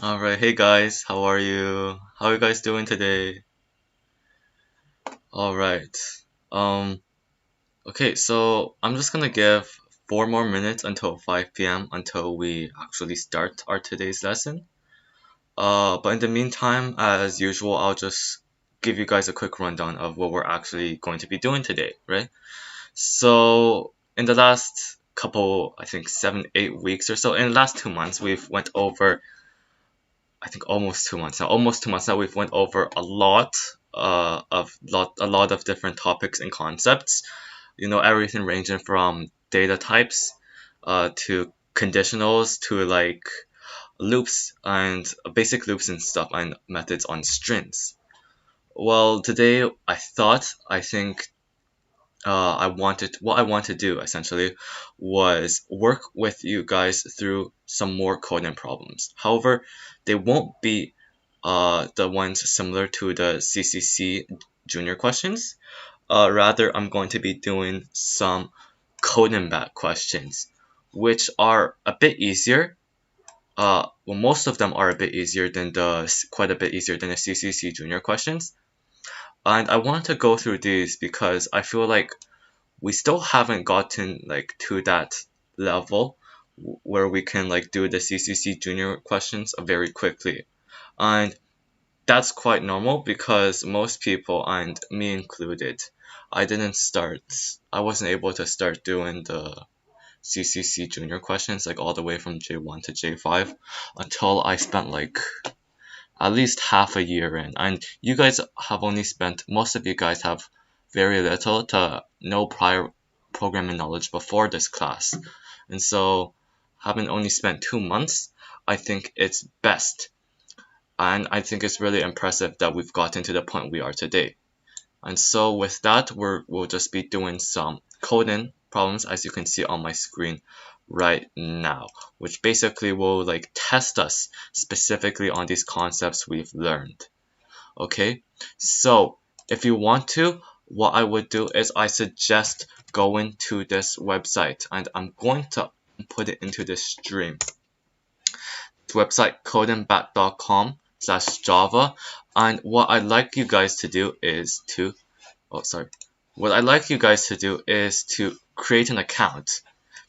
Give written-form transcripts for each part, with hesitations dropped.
All right, hey guys, how are you? How are you guys doing today? All right. Um, okay, so I'm just gonna give 4 more minutes until 5 p.m. until we actually start our today's lesson. But in the meantime, as usual, I'll just give you guys a quick rundown of what we're actually going to be doing today, right? So in the last couple, I think 7, 8 weeks or so, in the last 2 months, we've went over I think almost 2 months now, we've went over a lot of different topics and concepts. You know, everything ranging from data types, to conditionals to like loops and basic loops and stuff and methods on strings. Well, today I think what I want to do essentially was work with you guys through some more coding problems. However, they won't be the ones similar to the CCC junior questions. Rather, I'm going to be doing some coding back questions, which are a bit easier. Well, most of them are a bit easier than quite a bit easier than the CCC junior questions. And I want to go through these because I feel like we still haven't gotten like to that level where we can like do the CCC junior questions very quickly. And that's quite normal because most people, and me included, I wasn't able to start doing the CCC junior questions like all the way from J1 to J5 until I spent like at least half a year in. And you guys have only spent, most of you guys have very little to no prior programming knowledge before this class. And so, having only spent 2 months, I think it's best. And I think it's really impressive that we've gotten to the point we are today. And so, with that, we'll just be doing some coding problems, as you can see on my screen right now, which basically will like test us specifically on these concepts we've learned. Okay, so if you want to, what I would do is I suggest going to this website, and I'm going to put it into this stream. This website codingback.com/java, and what I'd like you guys to do is to oh sorry what I'd like you guys to do is to create an account,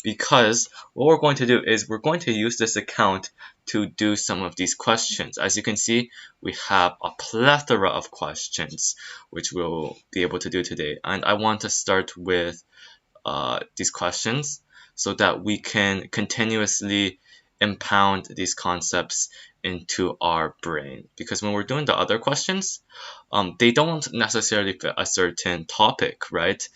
because what we're going to do is we're going to use this account to do some of these questions. As you can see, we have a plethora of questions which we'll be able to do today, and I want to start with these questions so that we can continuously impound these concepts into our brain. Because when we're doing the other questions, they don't necessarily fit a certain topic, right?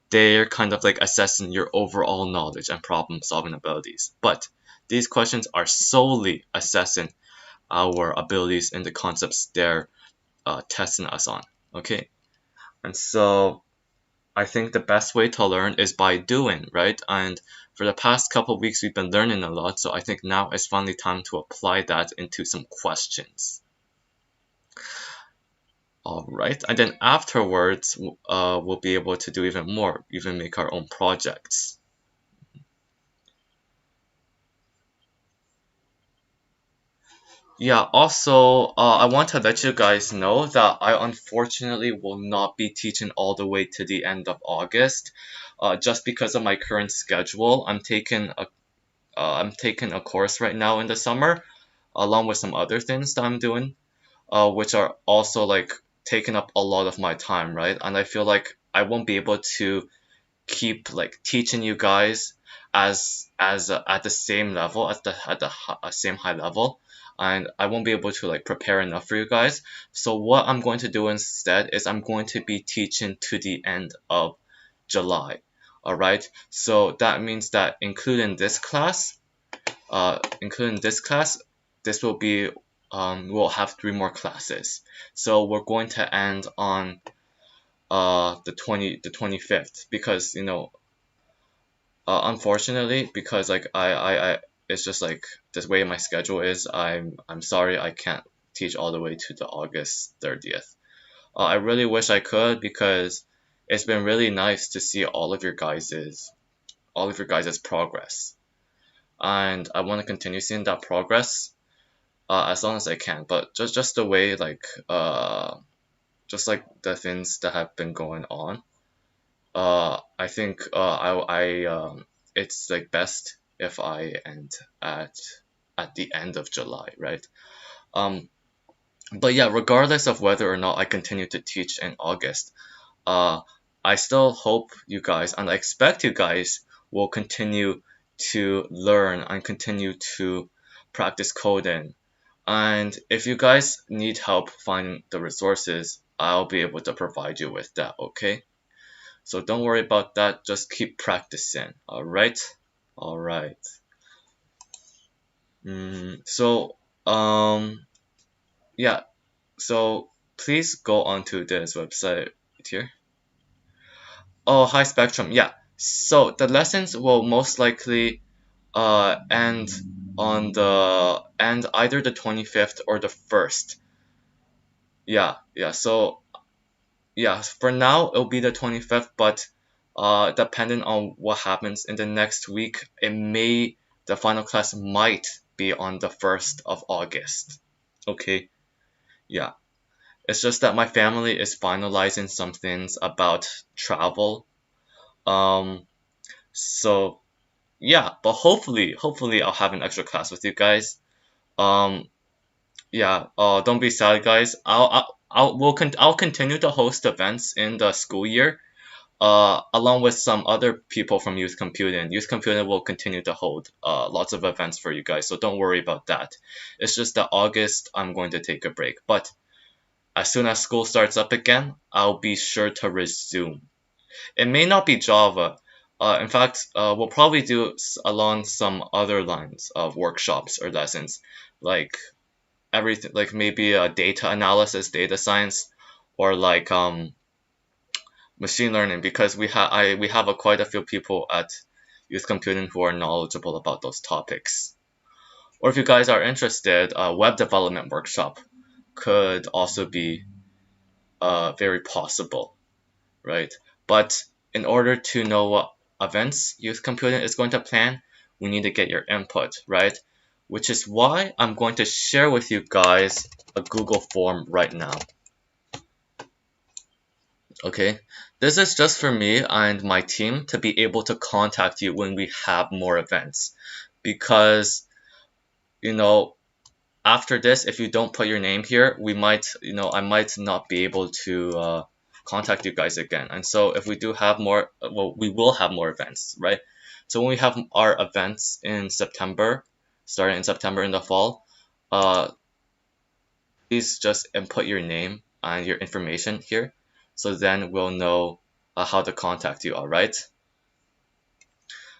They're kind of like assessing your overall knowledge and problem solving abilities. But these questions are solely assessing our abilities in the concepts they're testing us on. Okay, and so I think the best way to learn is by doing, right? And for the past couple of weeks, we've been learning a lot, so I think now is finally time to apply that into some questions. All right, and then afterwards, we'll be able to do even more, even make our own projects. Yeah, also, I want to let you guys know that I unfortunately will not be teaching all the way to the end of August, just because of my current schedule. I'm taking a course right now in the summer, along with some other things that I'm doing, which are also like taking up a lot of my time, right? And I feel like I won't be able to keep like teaching you guys at the same level, same high level, and I won't be able to like prepare enough for you guys. So what I'm going to do instead is I'm going to be teaching to the end of July. All right, so that means that including this class, this will be we'll have 3 more classes. So we're going to end on the 25th, because unfortunately, because like I it's just like this way my schedule is. I'm sorry I can't teach all the way to the August 30th. I really wish I could, because it's been really nice to see all of your guys's progress, and I want to continue seeing that progress. as long as I can. But just the way just like the things that have been going on, I think it's like best if I end at the end of July, right? Um, but yeah, regardless of whether or not I continue to teach in August, uh, I still hope you guys and I expect you guys will continue to learn and continue to practice coding. And if you guys need help finding the resources, I'll be able to provide you with that, okay? So don't worry about that, just keep practicing, alright? Alright. So, yeah, so please go onto this website here. Oh, high spectrum. Yeah. So the lessons will most likely end on the end either the 25th or the 1st. Yeah, yeah. So yeah, for now it'll be the 25th, but depending on what happens in the next week, the final class might be on the 1st of August. Okay. Yeah. It's just that my family is finalizing some things about travel. Um, so yeah, but hopefully I'll have an extra class with you guys. Um, yeah, don't be sad, guys. I'll continue to host events in the school year. Along with some other people from Youth Computing. Youth Computing will continue to hold lots of events for you guys, so don't worry about that. It's just that August I'm going to take a break, but as soon as school starts up again, I'll be sure to resume. It may not be Java. In fact, we'll probably do along some other lines of workshops or lessons, like everything, like maybe data analysis, data science, or like machine learning, because we have quite a few people at Youth Computing who are knowledgeable about those topics. Or if you guys are interested, a web development workshop could also be very possible, right? But in order to know what events Youth Computing is going to plan, we need to get your input, right? Which is why I'm going to share with you guys a Google form right now. Okay, this is just for me and my team to be able to contact you when we have more events. Because, you know, after this, if you don't put your name here, I might not be able to contact you guys again. And so if we do have more, well, we will have more events, right? So when we have our events in September, starting in September in the fall, uh, please just input your name and your information here. So then we'll know how to contact you, all right?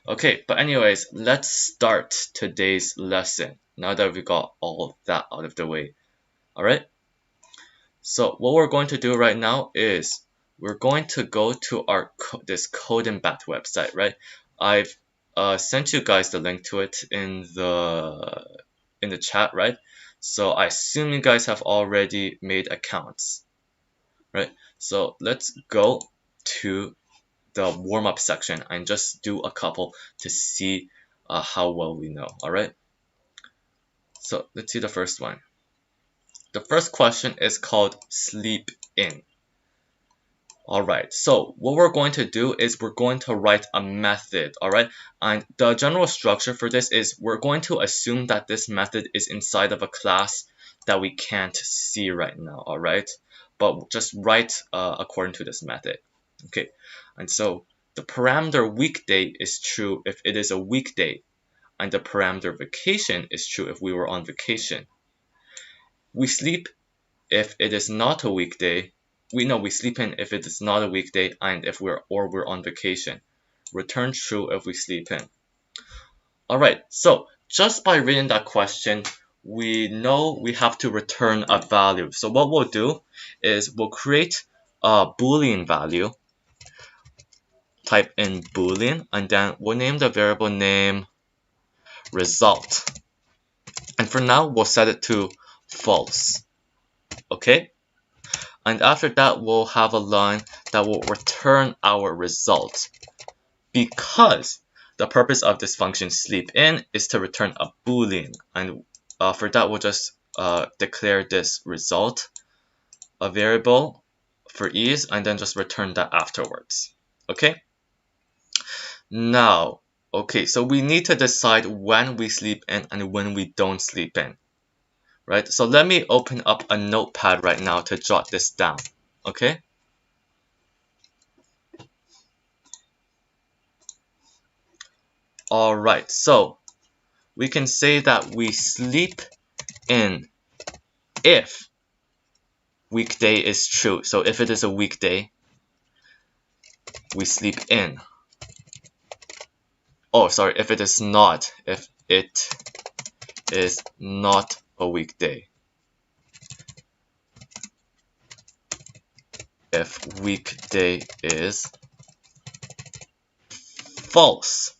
Okay, but anyways, let's start today's lesson now that we got all of that out of the way. All right. So what we're going to do right now is we're going to go to this Coding.bat website, right? I've sent you guys the link to it in the chat, right? So I assume you guys have already made accounts, right? So let's go to the warm-up section and just do a couple to see how well we know, all right? So let's see the first one. The first question is called sleep in. Alright, so what we're going to do is we're going to write a method, alright? And the general structure for this is we're going to assume that this method is inside of a class that we can't see right now, alright? But just write according to this method. Okay, and so the parameter weekday is true if it is a weekday, and the parameter vacation is true if we were on vacation. We sleep if it is not a weekday. We sleep in if it is not a weekday and if we're on vacation. Return true if we sleep in. Alright, so just by reading that question, we know we have to return a value. So what we'll do is we'll create a Boolean value, type in Boolean, and then we'll name the variable name result. And for now, we'll set it to false. Okay? And after that, we'll have a line that will return our result, because the purpose of this function sleep in is to return a Boolean, and for that, we'll just declare this result a variable for ease, and then just return that afterwards. Okay? Now, okay, so we need to decide when we sleep in and when we don't sleep in, right? So let me open up a notepad right now to jot this down, okay? All right, so we can say that we sleep in if weekday is true. So if it is a weekday, we sleep in. Oh, sorry, if it is not a weekday. If weekday is false.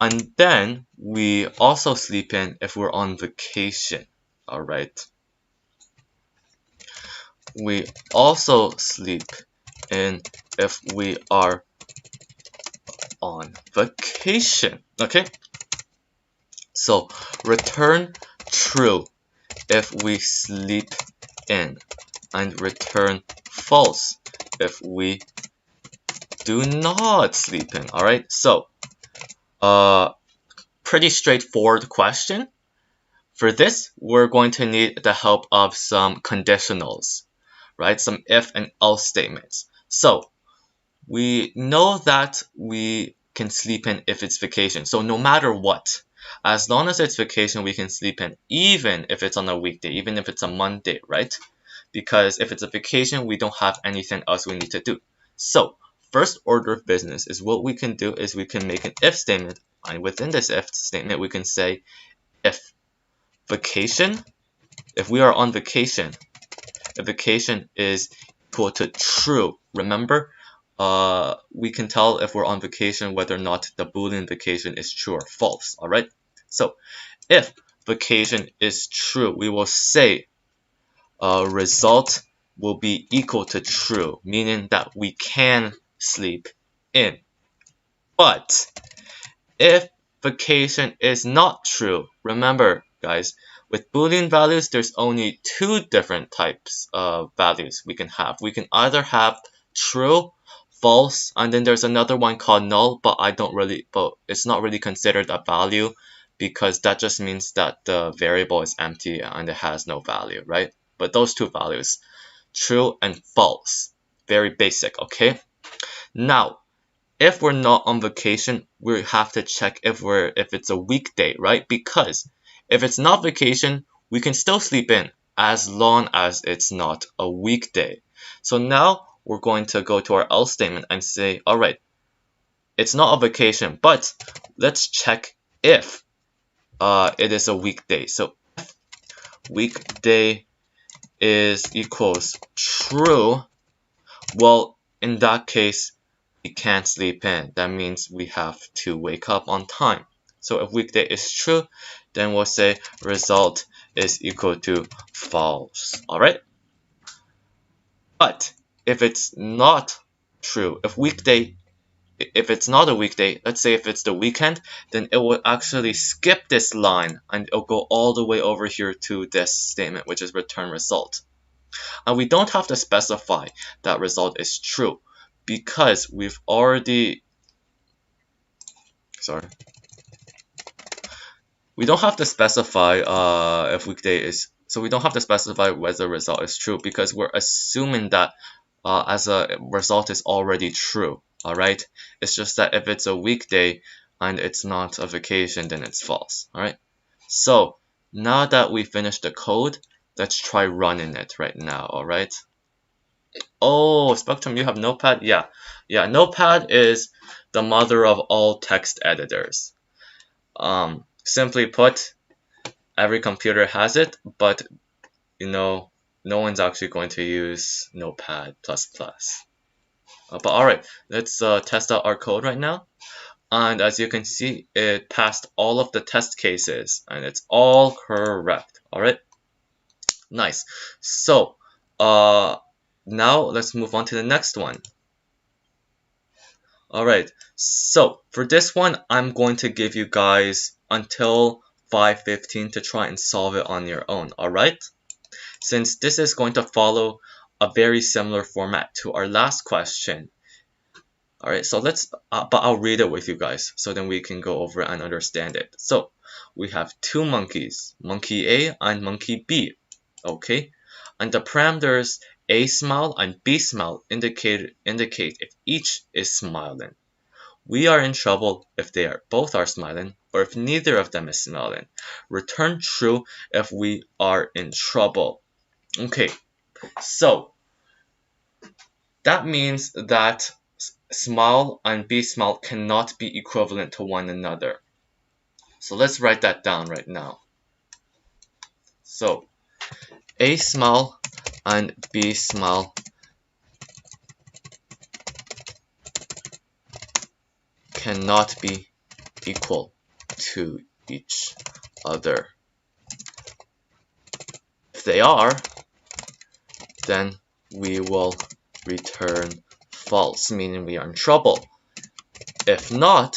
And then we also sleep in if we're on vacation. All right. We also sleep in if we are on vacation. Okay. So return true if we sleep in, and return false if we do not sleep in. All right. So pretty straightforward question. For this, we're going to need the help of some conditionals, right? Some if and else statements. So we know that we can sleep in if it's vacation. So no matter what, as long as it's vacation, we can sleep in, even if it's on a weekday, even if it's a Monday, right? Because if it's a vacation, we don't have anything else we need to do. So first order of business is what we can do is we can make an if statement, and within this if statement, we can say if vacation, if we are on vacation, if vacation is equal to true. Remember, we can tell if we're on vacation whether or not the Boolean vacation is true or false. All right. So if vacation is true, we will say result will be equal to true, meaning that we can sleep in. But if vacation is not true, remember guys, with Boolean values, there's only two different types of values we can have. We can either have true, false, and then there's another one called null, but it's not really considered a value because that just means that the variable is empty and it has no value, right? But those two values, true and false, very basic, okay? Now, if we're not on vacation, we have to check if it's a weekday, right? Because if it's not vacation, we can still sleep in as long as it's not a weekday. So now we're going to go to our else statement and say, all right, it's not a vacation, but let's check if it is a weekday. So if weekday is equals true, well, in that case, we can't sleep in. That means we have to wake up on time. So if weekday is true, then we'll say result is equal to false. All right. But if it's not true, if it's not a weekday, let's say if it's the weekend, then it will actually skip this line and it'll go all the way over here to this statement, which is return result. And we don't have to specify that result is true because we've already, we don't have to specify if weekday is, so we don't have to specify whether the result is true because we're assuming that as a result is already true. All right, it's just that if it's a weekday and it's not a vacation, then it's false. All right, so now that we finished the code, let's try running it right now. All right. Oh, Spectrum, you have Notepad? Yeah, Notepad is the mother of all text editors. Simply put, every computer has it, but no one's actually going to use Notepad++. But alright, let's test out our code right now. And as you can see, it passed all of the test cases, and it's all correct. Alright, nice. So, now let's move on to the next one. Alright, so for this one, I'm going to give you guys until 515 to try and solve it on your own, alright? Since this is going to follow a very similar format to our last question. Alright, so but I'll read it with you guys so then we can go over it and understand it. So we have two monkeys, monkey A and monkey B, okay? And the parameters A smile and B smile indicate if each is smiling. We are in trouble if they both are smiling or if neither of them is smiling. Return true if we are in trouble. Okay, so that means that smile and B smile cannot be equivalent to one another. So let's write that down right now. So A smile and B smile cannot be equal to each other. If they are, then we will return false, meaning we are in trouble. If not,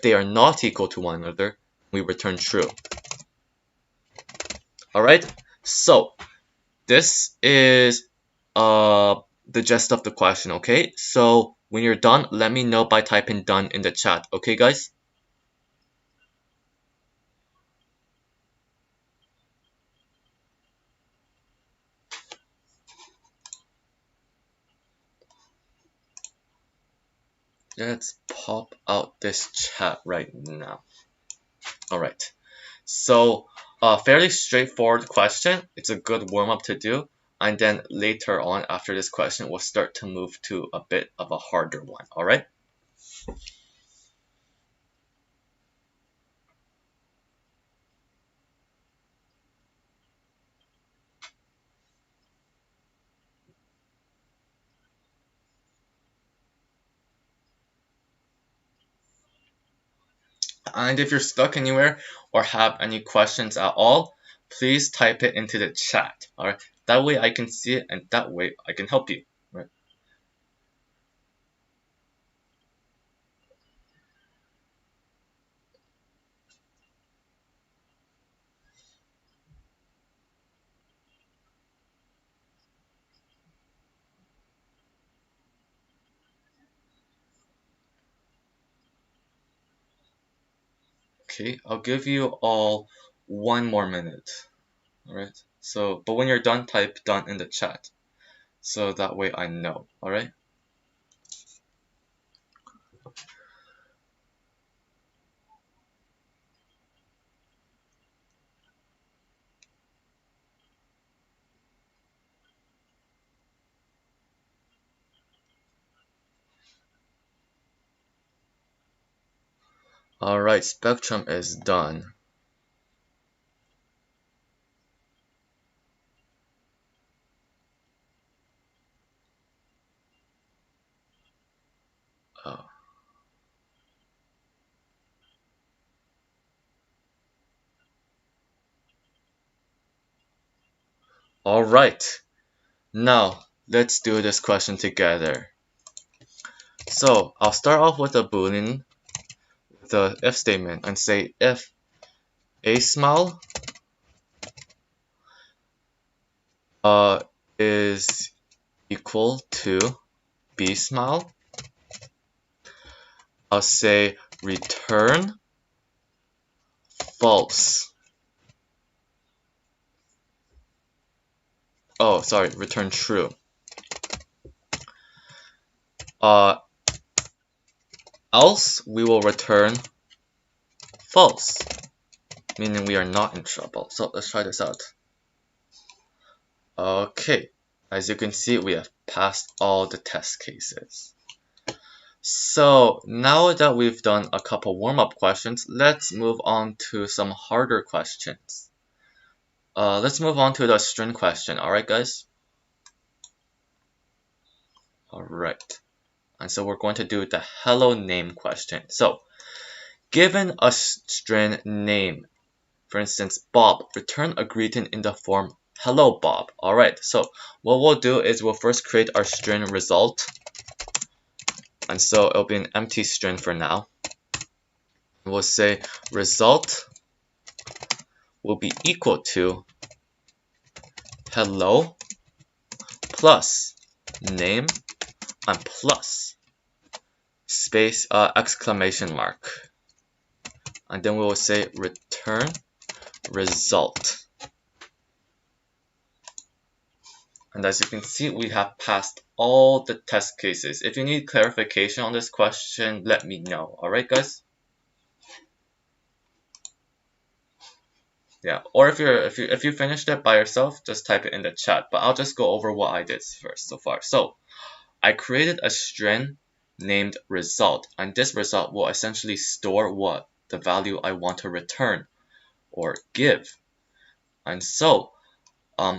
they are not equal to one another, we return true. Alright, so this is the gist of the question, okay? So when you're done, let me know by typing done in the chat, okay guys? Let's pop out this chat right now. Alright, so fairly straightforward question. It's a good warm-up to do. And then later on, after this question, we'll start to move to a bit of a harder one, alright? And if you're stuck anywhere or have any questions at all, please type it into the chat, alright? That way I can see it and that way I can help you, right? Okay, I'll give you all 1 more minute, alright? So, but when you're done, type done in the chat, so that way I know, alright? Alright, Spectrum is done. Alright, now let's do this question together. So I'll start off with a boolean, the if statement, and say if A smile is equal to B smile, I'll say return false. Oh, sorry, return true. Else we will return false, meaning we are not in trouble. So let's try this out. Okay, as you can see, we have passed all the test cases. So now that we've done a couple warm-up questions, let's move on to some harder questions. Let's move on to the string question, alright guys? Alright, and so we're going to do the hello name question. So, given a string name, for instance, Bob, return a greeting in the form hello Bob. Alright, so what we'll do is we'll first create our string result. And so it'll be an empty string for now. We'll say result will be equal to hello plus name and plus space exclamation mark, and then we will say return result. And as you can see, we have passed all the test cases. If you need clarification on this question, let me know. Alright guys? Yeah, or if you finished it by yourself, just type it in the chat. But I'll just go over what I did first so far. So I created a string named result, and this result will essentially store what the value I want to return or give. And so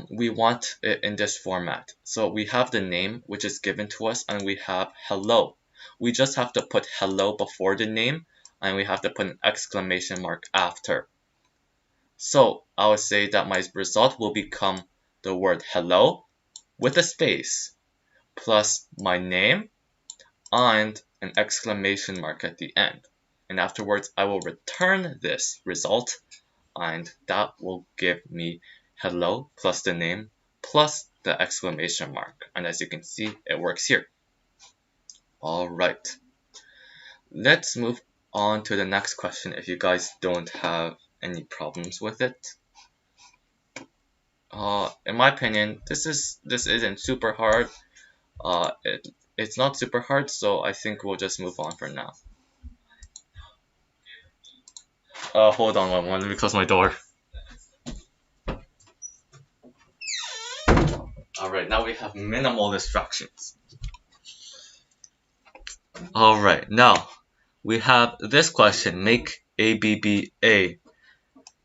we want it in this format. So we have the name, which is given to us, and we have hello. We just have to put hello before the name, and we have to put an exclamation mark after. So I would say that my result will become the word hello with a space plus my name and an exclamation mark at the end. And afterwards, I will return this result, and that will give me hello plus the name plus the exclamation mark. And as you can see, it works here. Alright, let's move on to the next question if you guys don't have any problems with it. In my opinion, this isn't super hard. It's not super hard, so I think we'll just move on for now. Hold on one moment, let me close my door. Alright, now we have minimal distractions. Alright, now we have this question, make A, B, B, A.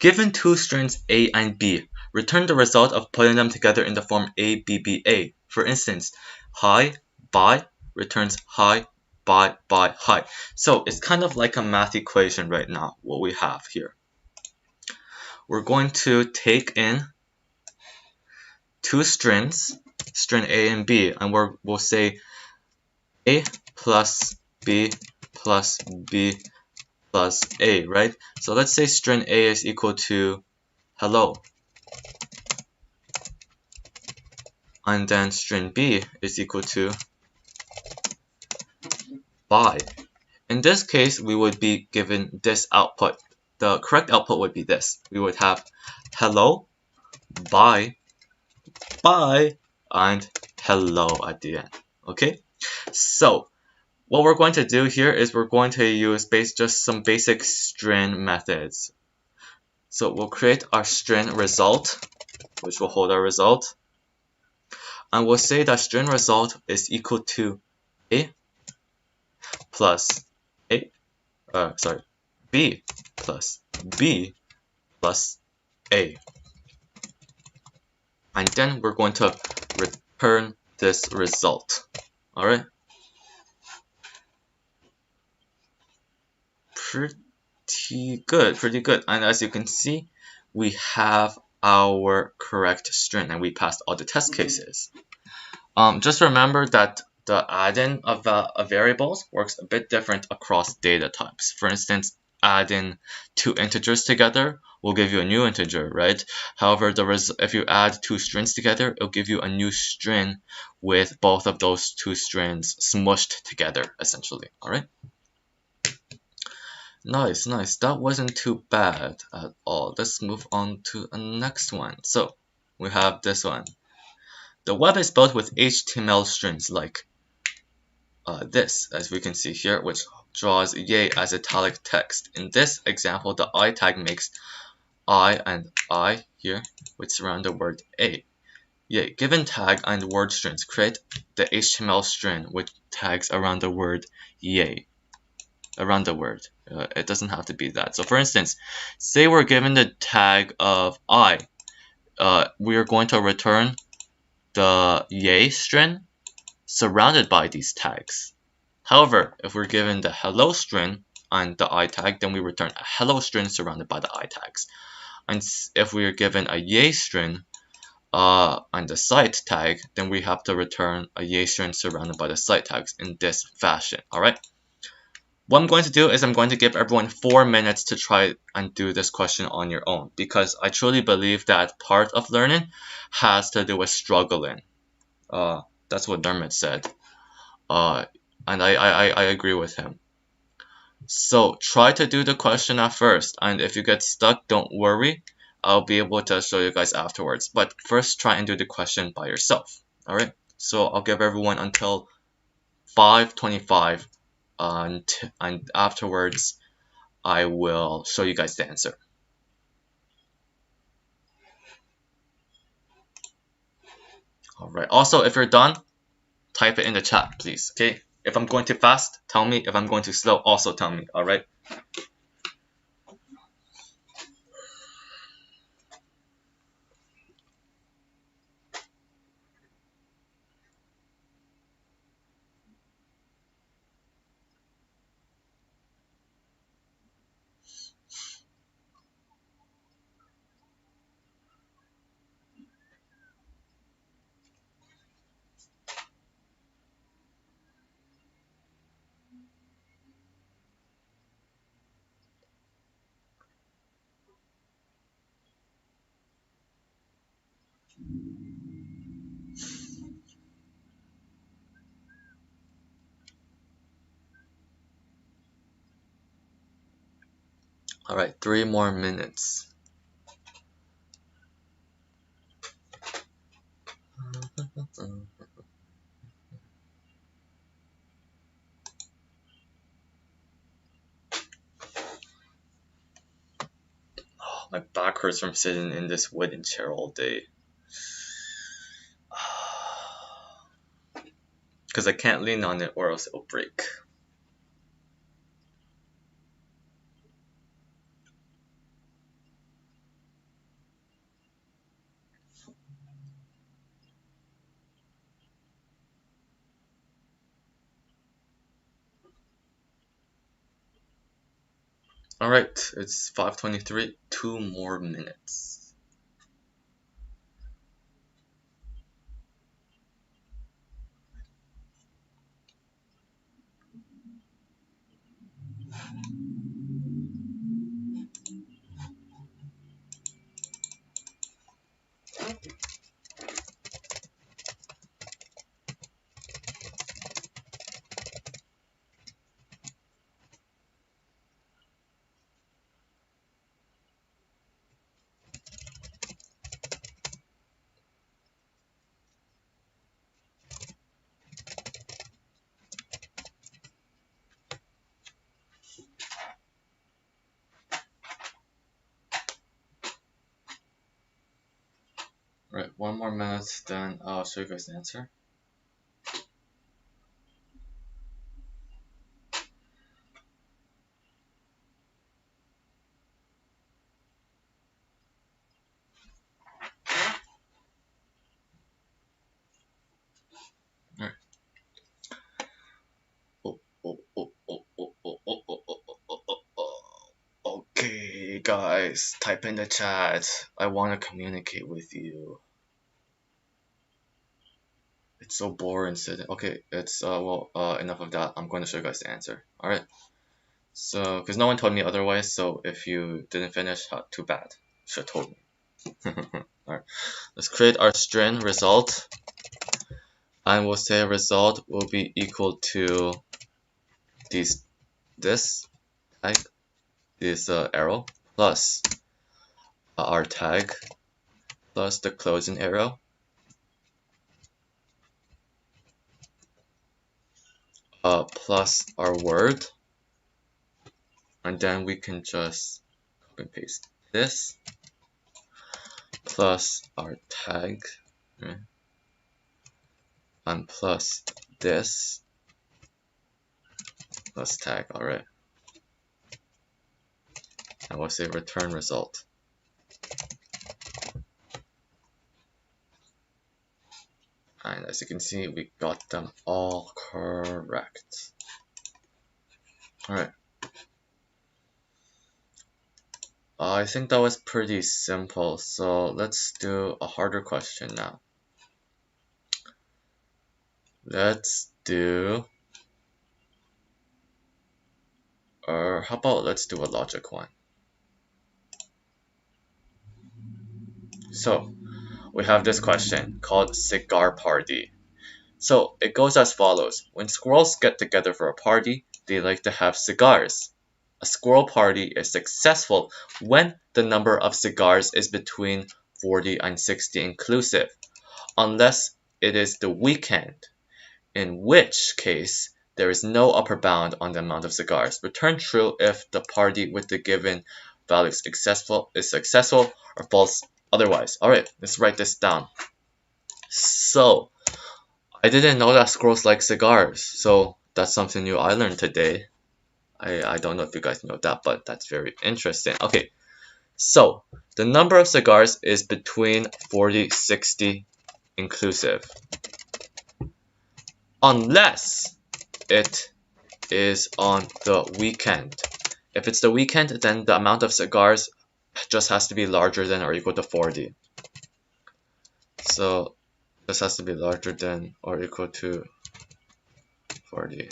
Given two strings A and B, return the result of putting them together in the form A, B, B, A. For instance, hi, bye returns hi, bye, bye, hi. So it's kind of like a math equation right now, what we have here. We're going to take in two strings, string A and B, and we'll say A plus B plus B plus A, right? So let's say string A is equal to hello, and then string B is equal to bye. In this case, we would be given this output. The correct output would be this. We would have hello, bye, bye, and hello at the end. Okay? So what we're going to do here is we're going to use just some basic string methods. So we'll create our string result, which will hold our result. And we'll say that string result is equal to A plus A, B plus B plus A. And then we're going to return this result. Alright? Pretty good. And as you can see, we have our correct string and we passed all the test cases. Just remember that the add-in of variables works a bit different across data types. For instance, adding two integers together will give you a new integer, right? However, if you add two strings together, it'll give you a new string with both of those two strings smushed together, essentially. Alright? Nice. That wasn't too bad at all. Let's move on to the next one. So, we have this one. The web is built with HTML strings like this, as we can see here, which draws yay as italic text. In this example, the I tag makes I and I here, which surround the word A. Yay. Given tag and word strings, create the HTML string which tags around the word yay. Around the word. It doesn't have to be that. So for instance, say we're given the tag of I. We are going to return the yay string surrounded by these tags. However, if we're given the hello string and the I tag, then we return a hello string surrounded by the I tags. And if we are given a yay string and the site tag, then we have to return a yay string surrounded by the site tags in this fashion. Alright? What I'm going to do is I'm going to give everyone 4 minutes to try and do this question on your own, because I truly believe that part of learning has to do with struggling. That's what Dermot said. Uh, and I agree with him. So try to do the question at first, and if you get stuck, don't worry. I'll be able to show you guys afterwards. But first, try and do the question by yourself. All right. So I'll give everyone until 5:25, and afterwards I will show you guys the answer. All right. Also, if you're done, type it in the chat, please. Okay. If I'm going too fast, tell me. If I'm going too slow, also tell me. All right. All right. 3 more minutes. My back hurts from sitting in this wooden chair all day. Because I can't lean on it or else it'll break. Alright, it's 5:23. 2 more minutes. Right, 1 more minute, then I'll show you guys the answer. Alright. Oh, oh, oh, oh, oh, oh, oh, oh, oh, oh, oh, oh. Okay, guys, type in the chat. I want to communicate with you. It's so boring sitting. Okay, it's enough of that. I'm going to show you guys the answer. All right. So, because no one told me otherwise, so if you didn't finish, too bad. Should have told me. All right. Let's create our string result, and we'll say result will be equal to this tag, this arrow, plus our tag, plus the closing arrow, plus our word, and then we can just copy and paste this, plus our tag, right? And plus this, plus tag. All right. And we'll say return result. And as you can see, we got them all correct. All right. I think that was pretty simple. So let's do a harder question now. Let's do Or how about let's do a logic one. So we have this question called cigar party. So it goes as follows. When squirrels get together for a party, they like to have cigars. A squirrel party is successful when the number of cigars is between 40 and 60 inclusive, unless it is the weekend, in which case there is no upper bound on the amount of cigars. Return true if the party with the given value is successful or false otherwise. Alright, let's write this down. So I didn't know that squirrels like cigars, so that's something new I learned today. I don't know if you guys know that, but that's very interesting. Okay, so the number of cigars is between 40, 60 inclusive. Unless it is on the weekend. If it's the weekend, then the amount of cigars just has to be larger than or equal to 40. So this has to be larger than or equal to 40.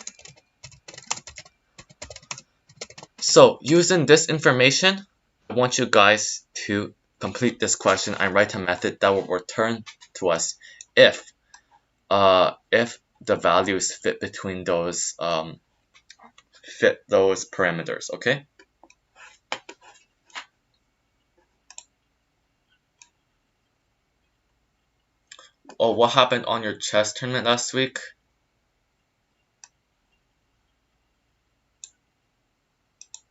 So using this information, I want you guys to complete this question and write a method that will return to us if the values fit between those parameters. Okay. Oh, what happened on your chess tournament last week?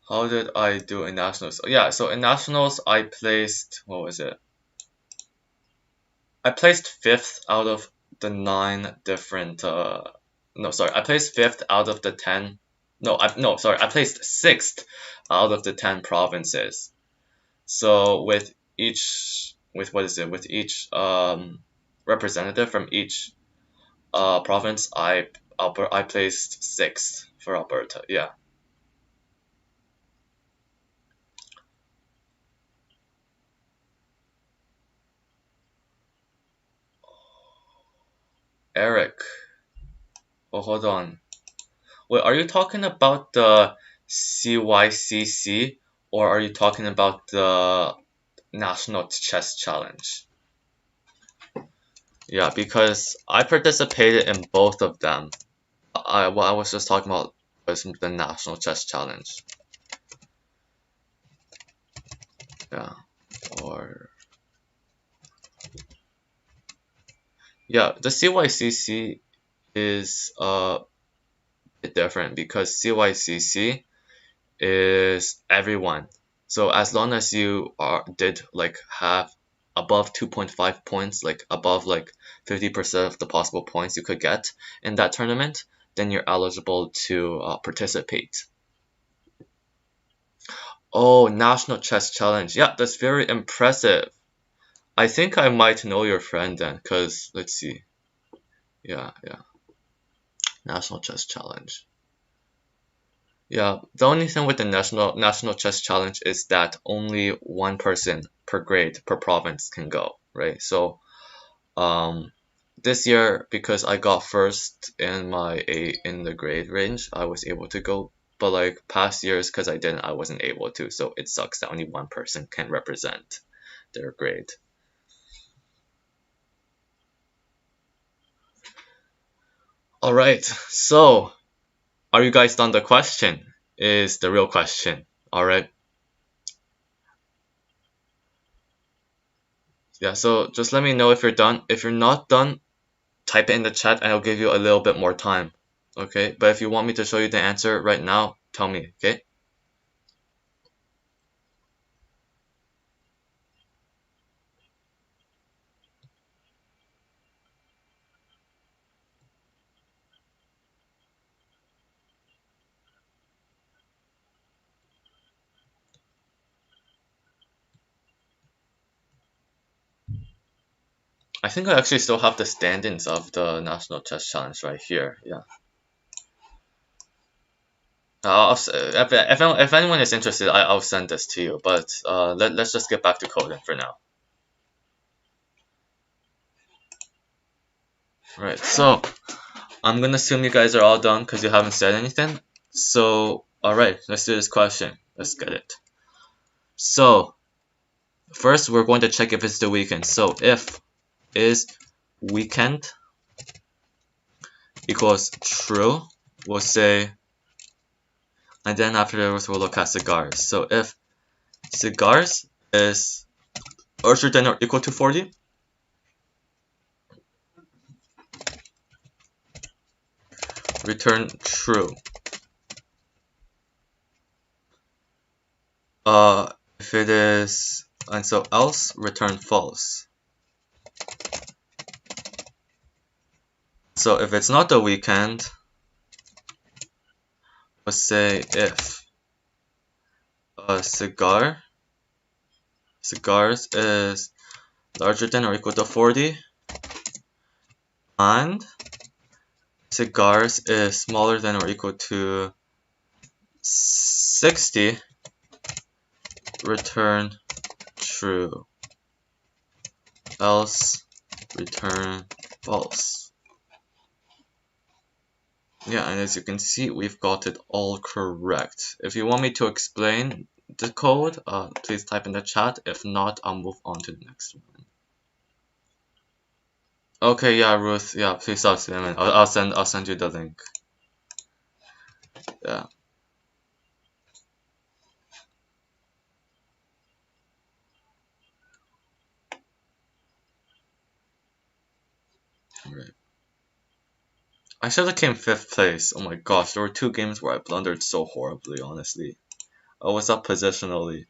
How did I do in nationals? Yeah, so in nationals I placed, what was it? I placed 5th out of the 9 different no, sorry, I placed 5th out of the 10. I placed 6th out of the 10 provinces. So with each representative from each province, I placed 6th for Alberta. Yeah. Eric. Oh, hold on. Wait, are you talking about the CYCC or are you talking about the National Chess Challenge? Yeah, because I participated in both of them. What I was just talking about was the National Chess Challenge. Yeah, or yeah, the CYCC is a bit different because CYCC is everyone. So as long as you did like have above 2.5 points, like above like 50% of the possible points you could get in that tournament, then you're eligible to participate. Oh, National Chess Challenge. Yeah, that's very impressive. I think I might know your friend then, because let's see. Yeah, yeah. National Chess Challenge. Yeah, the only thing with the National Chess Challenge is that only one person per grade per province can go, right? So this year because I got first in in the grade range, I was able to go. But like past years, because I didn't, I wasn't able to. So it sucks that only one person can represent their grade. All right, so are you guys done? The question is the real question. All right. Yeah, so just let me know if you're done. If you're not done, type it in the chat and I'll give you a little bit more time. Okay, but if you want me to show you the answer right now, tell me, okay? I think I actually still have the stand-ins of the National Chess Challenge right here. Yeah. If anyone is interested, I'll send this to you. But let's just get back to coding for now. Right. So I'm gonna assume you guys are all done because you haven't said anything. So Alright, let's do this question. Let's get it. So, first we're going to check if it's the weekend. So, if is weekend equals true, we'll say, and then afterwards we'll look at cigars. So, if cigars is larger than or equal to 40, return true. If it is, and so else, return false. So if it's not the weekend, let's say if a cigars is larger than or equal to 40, and cigars is smaller than or equal to 60, return true, else return false. Yeah, and as you can see, we've got it all correct. If you want me to explain the code, please type in the chat. If not, I'll move on to the next one. Okay, yeah, Ruth, yeah, please stop spamming. I'll send you the link. Yeah. Alright. I should have came 5th place. Oh my gosh, there were 2 games where I blundered so horribly, honestly. I was up positionally.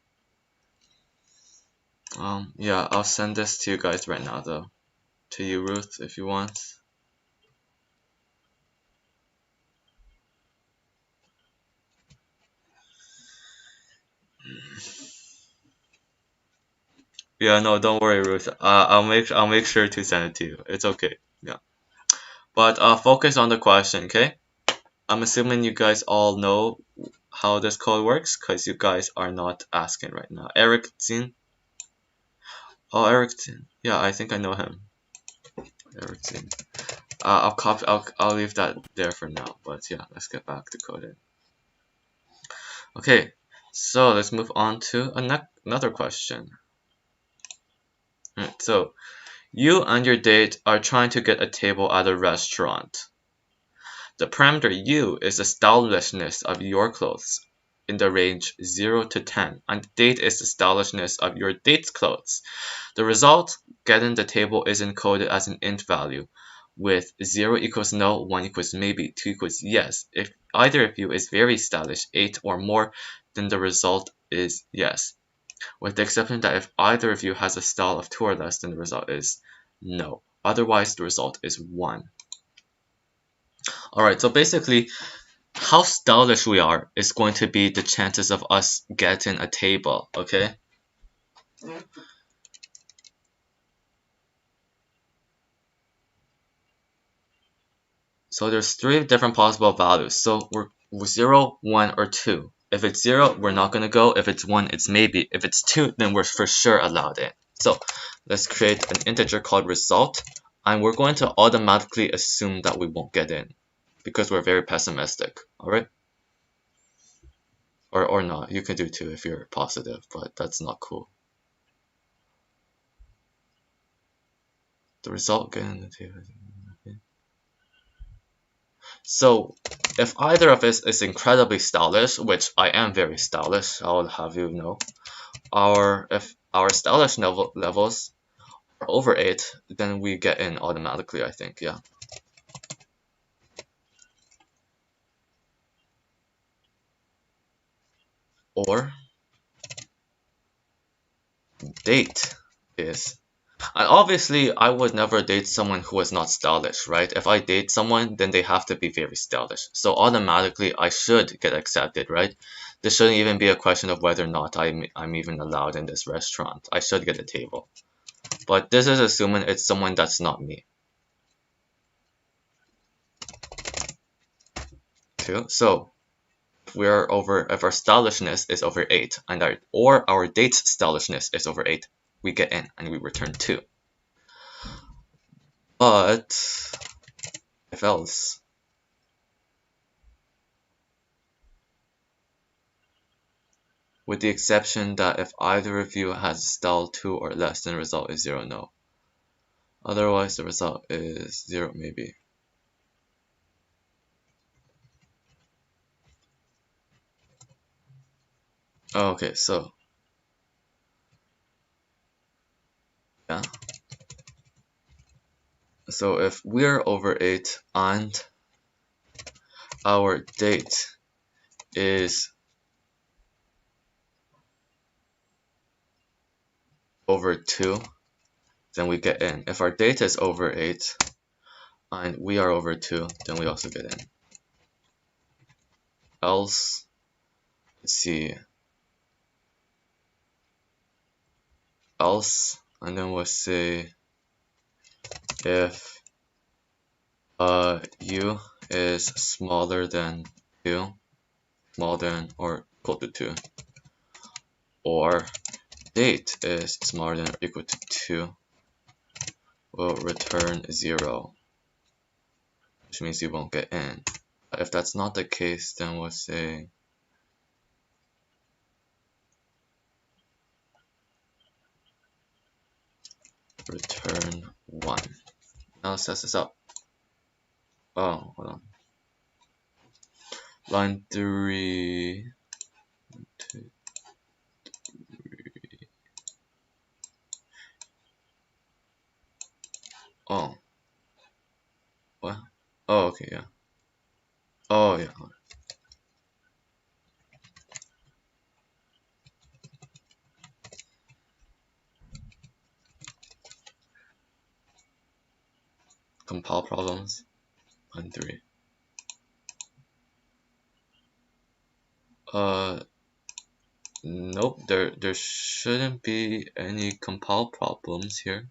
Yeah, I'll send this to you guys right now though. To you, Ruth, if you want. Yeah, no, don't worry, Ruth. I'll make sure to send it to you. It's okay. Yeah. But focus on the question, okay? I'm assuming you guys all know how this code works, because you guys are not asking right now. Eric Zin. Oh, Eric Zin. Yeah, I think I know him. Eric Zin. I'll copy. I'll leave that there for now. But yeah, let's get back to coding. Okay, so let's move on to another question. Alright, so you and your date are trying to get a table at a restaurant. The parameter U is the stylishness of your clothes in the range 0 to 10, and the date is the stylishness of your date's clothes. The result, getting the table, is encoded as an int value, with 0 equals no, 1 equals maybe, 2 equals yes. If either of you is very stylish, 8 or more, then the result is yes. With the exception that if either of you has a style of 2 or less, then the result is no. Otherwise, the result is 1. Alright, so basically, how stylish we are is going to be the chances of us getting a table, okay? So there's 3 different possible values. So we're 0, 1, or 2. If it's 0, we're not going to go. If it's 1, it's maybe. If it's 2, then we're for sure allowed in. So let's create an integer called result, and we're going to automatically assume that we won't get in because we're very pessimistic, alright? Or not. You can do 2 if you're positive, but that's not cool. The result getting the table. So if either of us is incredibly stylish, which I am very stylish, I'll have you know, if our stylish levels are over 8, then we get in automatically, I think, yeah. Or date is, and obviously I would never date someone who is not stylish, right? If I date someone, then they have to be very stylish. So automatically I should get accepted, right? This shouldn't even be a question of whether or not I'm even allowed in this restaurant. I should get a table. But this is assuming it's someone that's not me. Too. So if our stylishness is over 8 and our date's stylishness is over 8, we get in and we return 2. But if else, with the exception that if either of you has style 2 or less, then the result is 0, no. Otherwise, the result is 0, maybe. Okay, so yeah. So if we're over 8 and our date is over 2, then we get in. If our date is over 8 and we are over 2, then we also get in. Else, let's see, else, and then we'll say if u is smaller than 2, smaller than or equal to 2, or date is smaller than or equal to 2, we'll return 0, which means you won't get in. If that's not the case, then we'll say return 1. Now let's test this out. Oh, hold on. Line 3, 2, 3. Oh. What? Oh, okay, yeah. Oh, yeah. Compile problems. Line 3. Nope, there shouldn't be any compile problems here.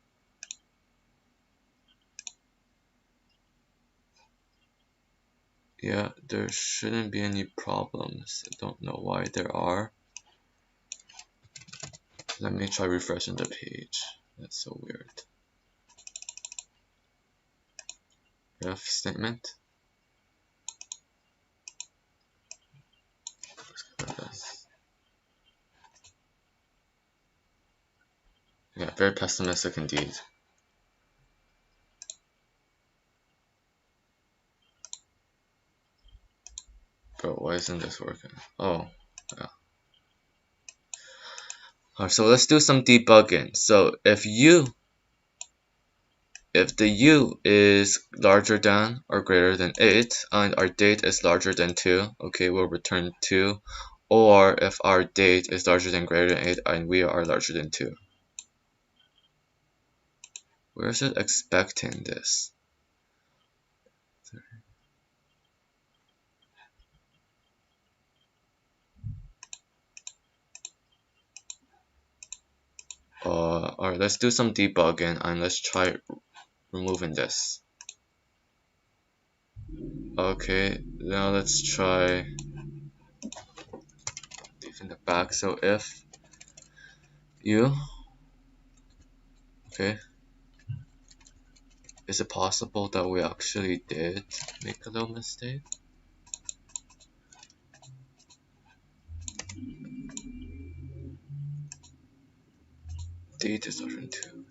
Yeah, there shouldn't be any problems. I don't know why there are. Let me try refreshing the page. That's so weird. If statement. Yeah, very pessimistic indeed. Bro, why isn't this working? Oh, yeah. Alright, so let's do some debugging. So if the u is larger than or greater than 8 and our date is larger than 2, okay, we'll return 2. Or if our date is larger than greater than 8 and we are larger than 2. Where is it expecting this? Alright, let's do some debugging and let's try removing this. Okay, now let's try leaving the back. So if u, okay, is it possible that we actually did make a little mistake? Date is larger than 2.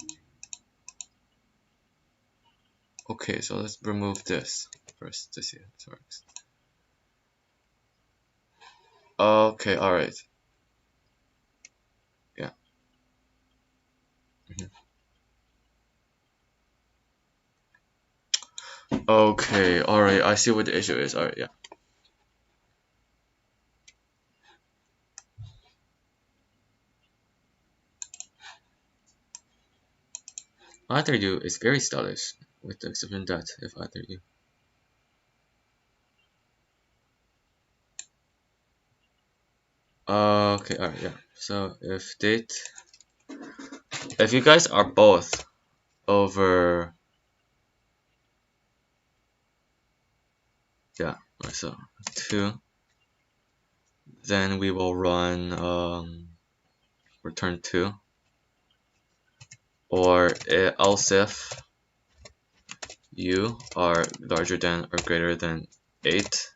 Okay, so let's remove this first to see if it works. Okay, alright. Yeah. Okay, alright, I see what the issue is. Alright, yeah. Either you is very stylish, with the exception that if either you. Okay, alright, yeah. So if date, if you guys are both over, yeah, so 2, then we will run return 2, or else if you are larger than or greater than 8,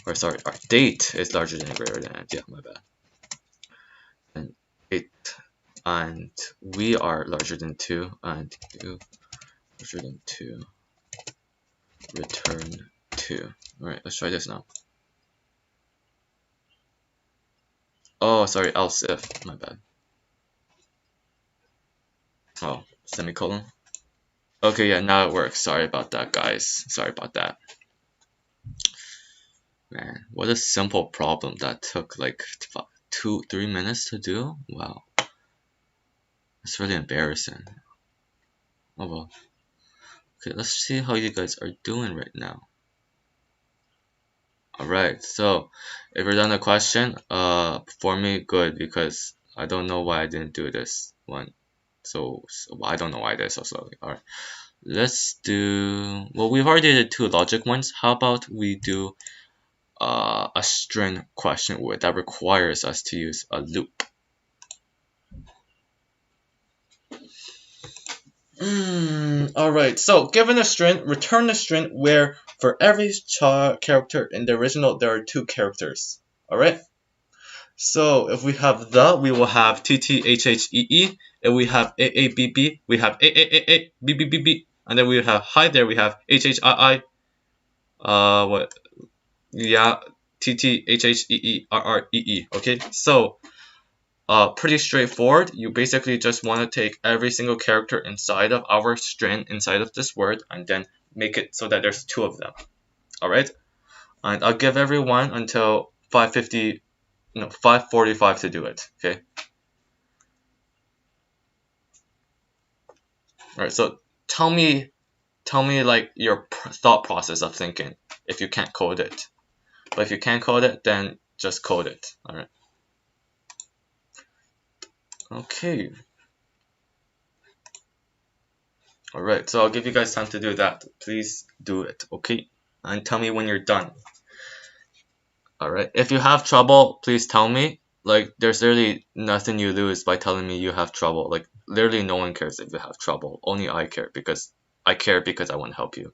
or sorry, our date is larger than or greater than 8, yeah, my bad. 8, and we are larger than 2, and you larger than 2, return 2. Alright, let's try this now. Oh, sorry, else if, my bad. Oh, semicolon. Okay, yeah, now it works. Sorry about that, guys. Sorry about that. Man, what a simple problem that took like 3 minutes to do. Wow, that's really embarrassing. Oh well. Okay, let's see how you guys are doing right now. Alright, so if you're done the question, for me, good, because I don't know why I didn't do this one. So I don't know why this also. Alright, let's do, well, we've already did 2 logic ones. How about we do a string question that requires us to use a loop? Alright, so given a string, return a string where for every character in the original there are 2 characters. Alright? So if we have the, we will have TTHHEE. If we have AABB, we have AAAA and then we have hi there, we have HHII. What? Yeah, TTHHEERREE. Okay, so pretty straightforward. You basically just want to take every single character inside of our string, inside of this word, and then make it so that there's 2 of them. Alright? And I'll give everyone until 5:50, no, 5:45 to do it. Okay? Alright, so tell me like your thought process of thinking if you can't code it. But if you can't code it, then just code it. Alright. Okay. Alright, so I'll give you guys time to do that. Please do it, okay? And tell me when you're done. Alright, if you have trouble, please tell me. Like, there's literally nothing you lose by telling me you have trouble. Like, literally no one cares if you have trouble. Only I care because I want to help you.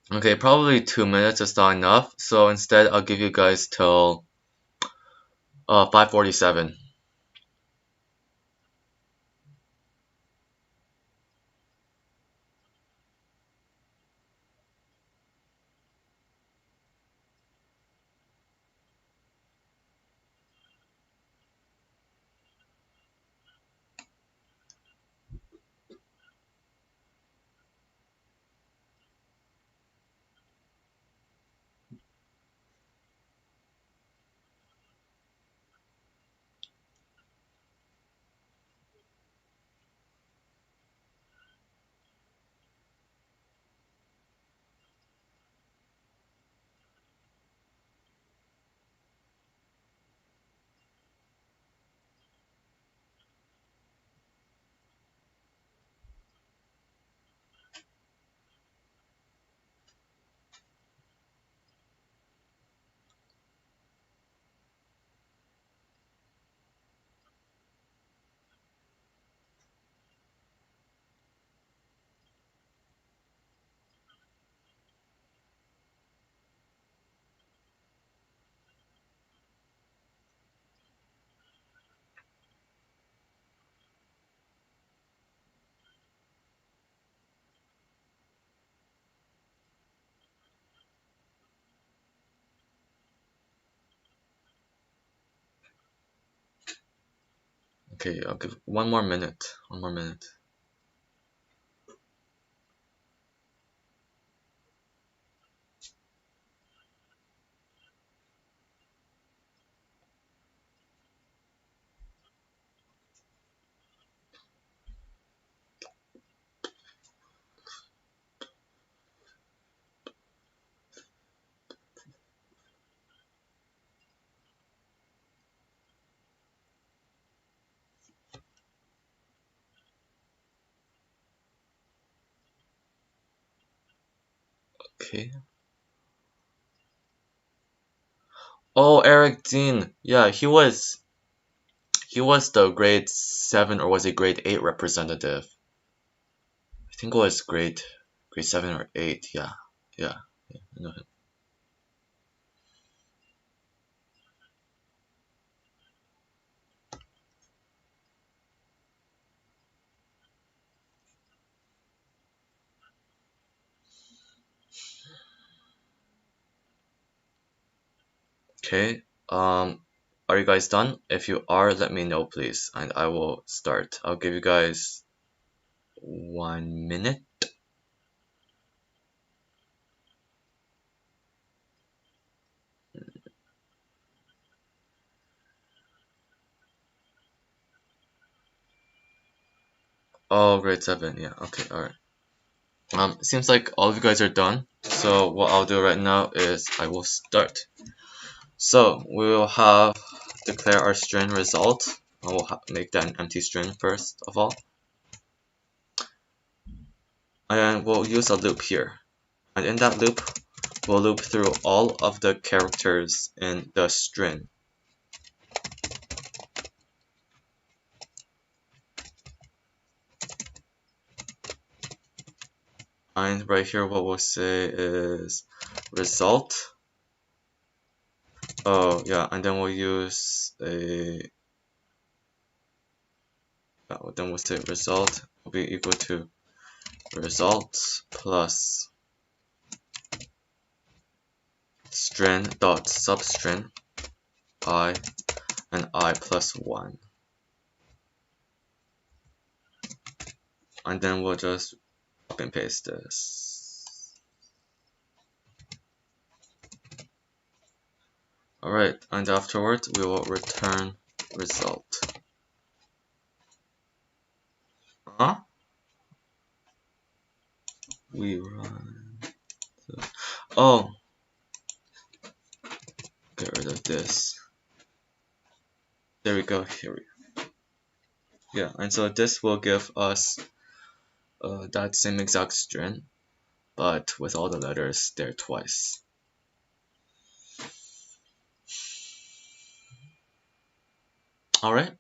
Okay, probably 2 minutes is not enough. So instead, I'll give you guys till 5:47. Okay, I'll give 1 more minute. 1 more minute. Okay. Oh, Eric Dean. Yeah, he was the grade 7 or was he grade 8 representative? I think it was grade 7 or 8. Yeah. Yeah. Yeah, I know him. Okay. Are you guys done? If you are, let me know please, and I will start. I'll give you guys 1 minute. Oh, grade 7. Yeah. Okay. All right. Seems like all of you guys are done. So what I'll do right now is I will start. So we will have declare our string result. I will make that an empty string first of all, and we'll use a loop here. And in that loop, we'll loop through all of the characters in the string. And right here, what we'll say is result. Oh yeah, and then we'll use a. Then we'll say result will be equal to result plus string dot substring I and I plus 1. And then we'll just copy and paste this. Alright, and afterwards we will return result. Huh? We run. Oh, get rid of this. There we go. Here we go. Yeah, and so this will give us that same exact string, but with all the letters there twice. Alright.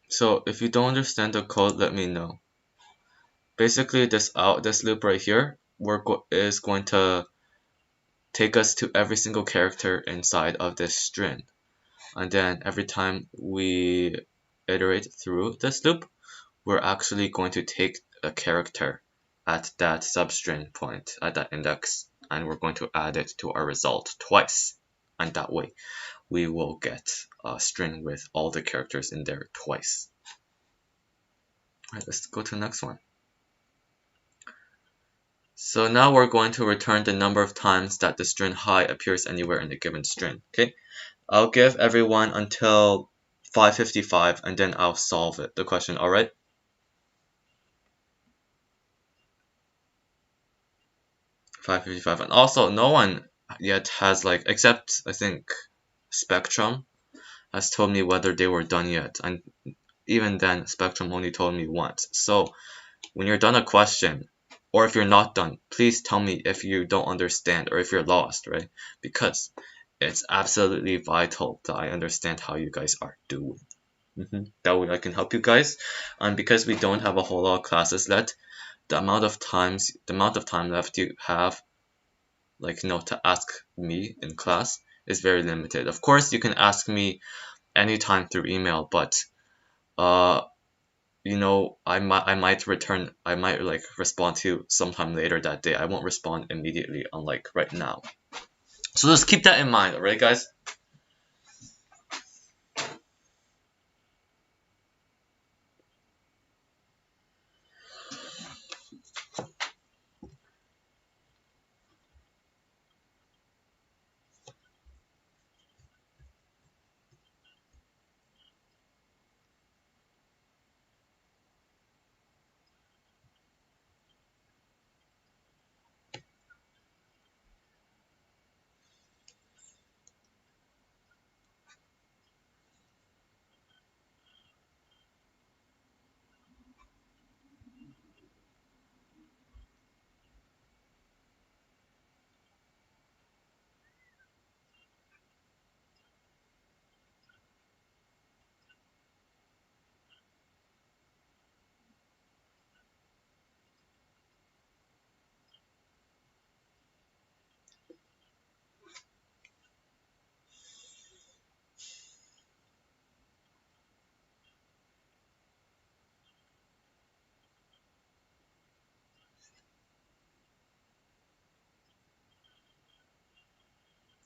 So if you don't understand the code, let me know. Basically, this loop right here is going to take us to every single character inside of this string. And then every time we iterate through this loop, we're actually going to take a character at that substring point, at that index, and we're going to add it to our result twice. And that way, we will get a string with all the characters in there twice. Alright, let's go to the next one. So now we're going to return the number of times that the string hi appears anywhere in the given string. Okay, I'll give everyone until 5:55 and then I'll solve it, the question, alright? 5:55, and also no one yet has except I think Spectrum has told me whether they were done yet, and even then Spectrum only told me once. So when you're done a question, or if you're not done, please tell me if you don't understand or if you're lost, right? Because it's absolutely vital that I understand how you guys are doing. That way I can help you guys. And because we don't have a whole lot of classes left, the amount of time left you have, to ask me in class is very limited. Of course, you can ask me anytime through email, but uh, I might respond to you sometime later that day. I won't respond immediately, unlike right now. So just keep that in mind, alright guys?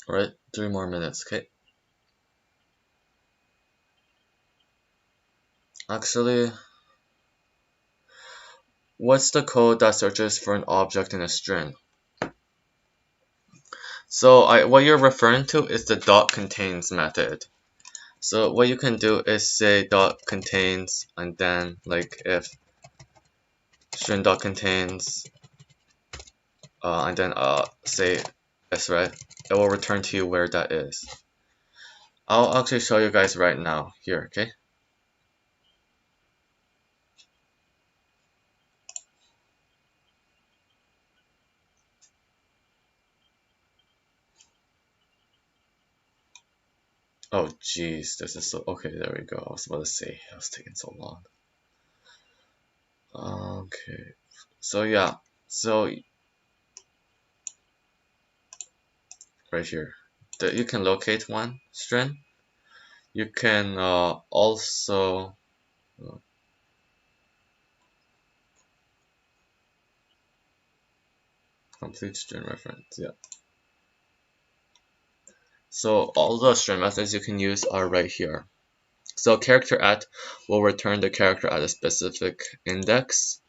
Alright, 3 more minutes, okay? Actually, what's the code that searches for an object in a string? So what you're referring to is the dot contains method. So what you can do is say dot contains and then like if string dot contains and then say this, right? It will return to you where that is. I'll actually show you guys right now here, okay? Oh jeez, this is so okay, there we go. I was about to say it was taking so long. Okay. So yeah. So right here. You can locate one string. You can also complete string reference, yeah. So all the string methods you can use are right here. So character at will return the character at a specific index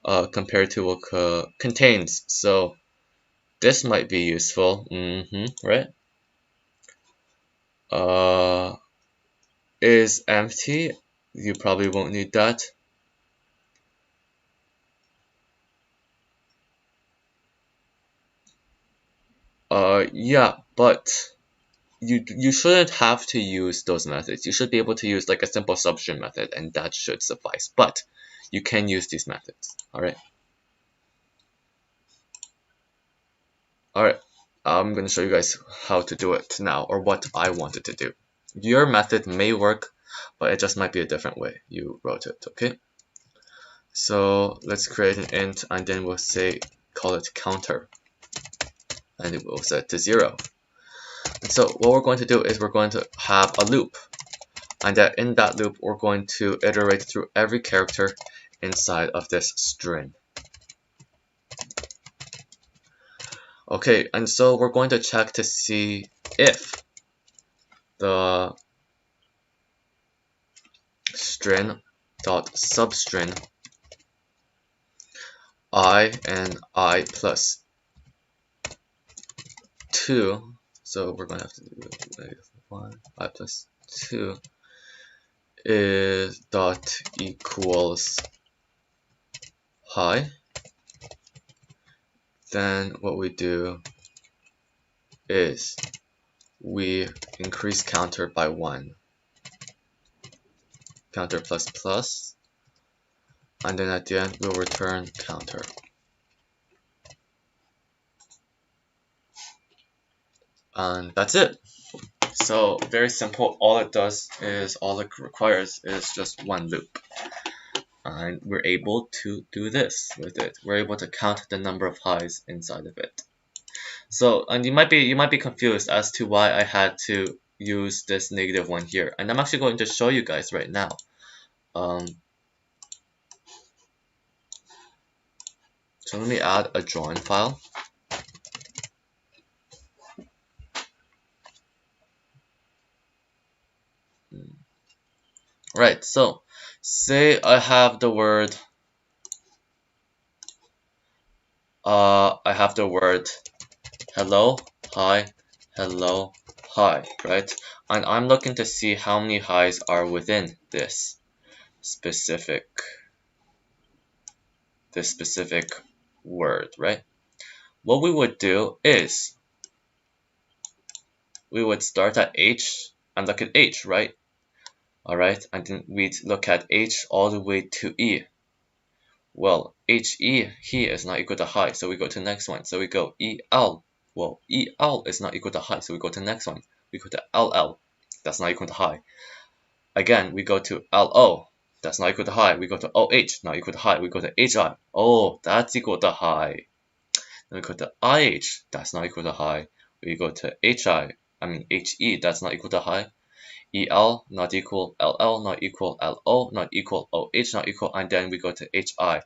compared to what contains. So this might be useful, right? Is empty. You probably won't need that. Yeah, but you shouldn't have to use those methods. You should be able to use like a simple substring method, and that should suffice. But you can use these methods. All right. All right. I'm gonna show you guys how to do it now, or what I wanted to do. Your method may work, but it just might be a different way you wrote it. Okay. So let's create an int, and then we'll say call it counter, and it will set to 0. And so what we're going to do is we're going to have a loop, and that in that loop we're going to iterate through every character inside of this string. Okay, and so we're going to check to see if the string dot substring I and I plus 2, so we're going to have to do 1 I plus 2 is dot equals high. Then what we do is we increase counter by 1, counter plus plus, and then at the end we'll return counter. And that's it. So very simple. All it requires is just one loop, and we're able to do this with it. We're able to count the number of highs inside of it. So, and you might be confused as to why I had to use this -1 here, and I'm actually going to show you guys right now. So let me add a drawing file. Right, so say I have the word hello, hi, hello, hi, right? And I'm looking to see how many highs are within this specific word, right? What we would do is we would start at H and look at H, right? Alright, and then we'd look at H all the way to E. Well, HE here is not equal to high, so we go to the next one. So we go EL. Well, EL is not equal to high, so we go to the next one. We go to LL. That's not equal to high. Again, we go to LO. That's not equal to high. We go to OH, not equal to high. We go to HI. Oh, that's equal to high. Then we go to IH. That's not equal to high. We go to HE. That's not equal to high. EL not equal, LL not equal, LO not equal, OH not equal, and then we go to HI,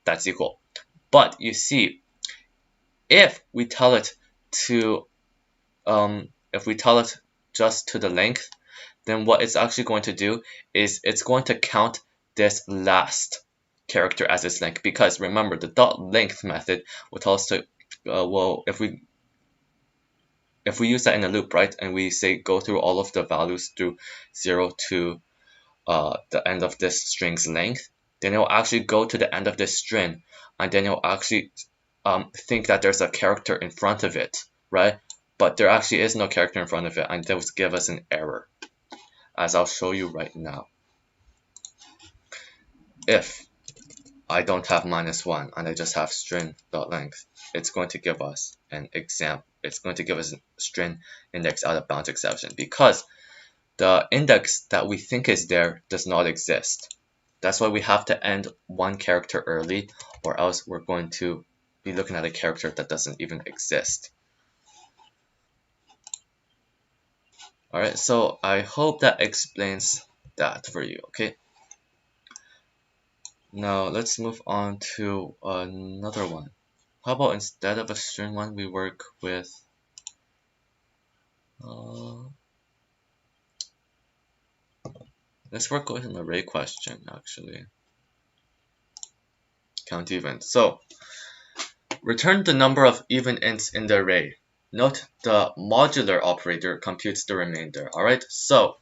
that's equal. But you see, if we tell it to if we tell it just to the length, then what it's actually going to do is it's going to count this last character as its length, because remember the dot length method will tell us to well, if we use that in a loop, right, and we say go through all of the values through 0 to the end of this string's length, then it will actually go to the end of this string, and then it will actually think that there's a character in front of it, right? But there actually is no character in front of it, and that will give us an error, as I'll show you right now. If I don't have -1 and I just have string.length, it's going to give us an example. It's going to give us a string index out of bounds exception, because the index that we think is there does not exist. That's why we have to end one character early, or else we're going to be looking at a character that doesn't even exist. Alright, so I hope that explains that for you, okay? Now let's move on to another one. How about instead of a string one, we work with let's work with an array question, actually. Count even. So return the number of even ints in the array. Note the modular operator computes the remainder. Alright, so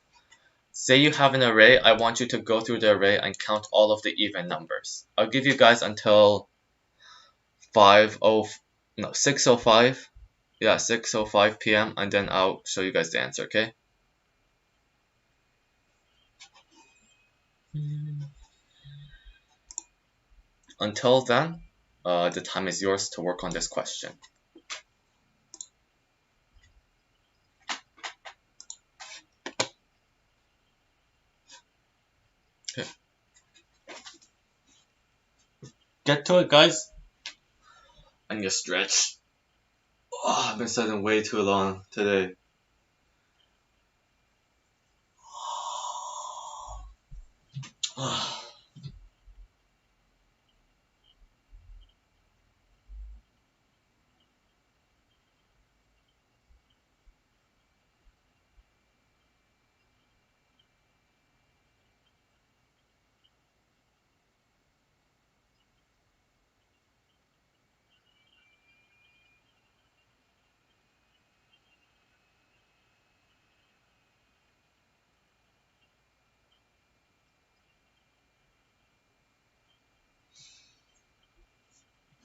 say you have an array. I want you to go through the array and count all of the even numbers. I'll give you guys until 6:05. Yeah, 6:05 p.m. and then I'll show you guys the answer, okay? Until then, the time is yours to work on this question. Okay. Get to it, guys. And you stretch. Oh, I've been studying way too long today.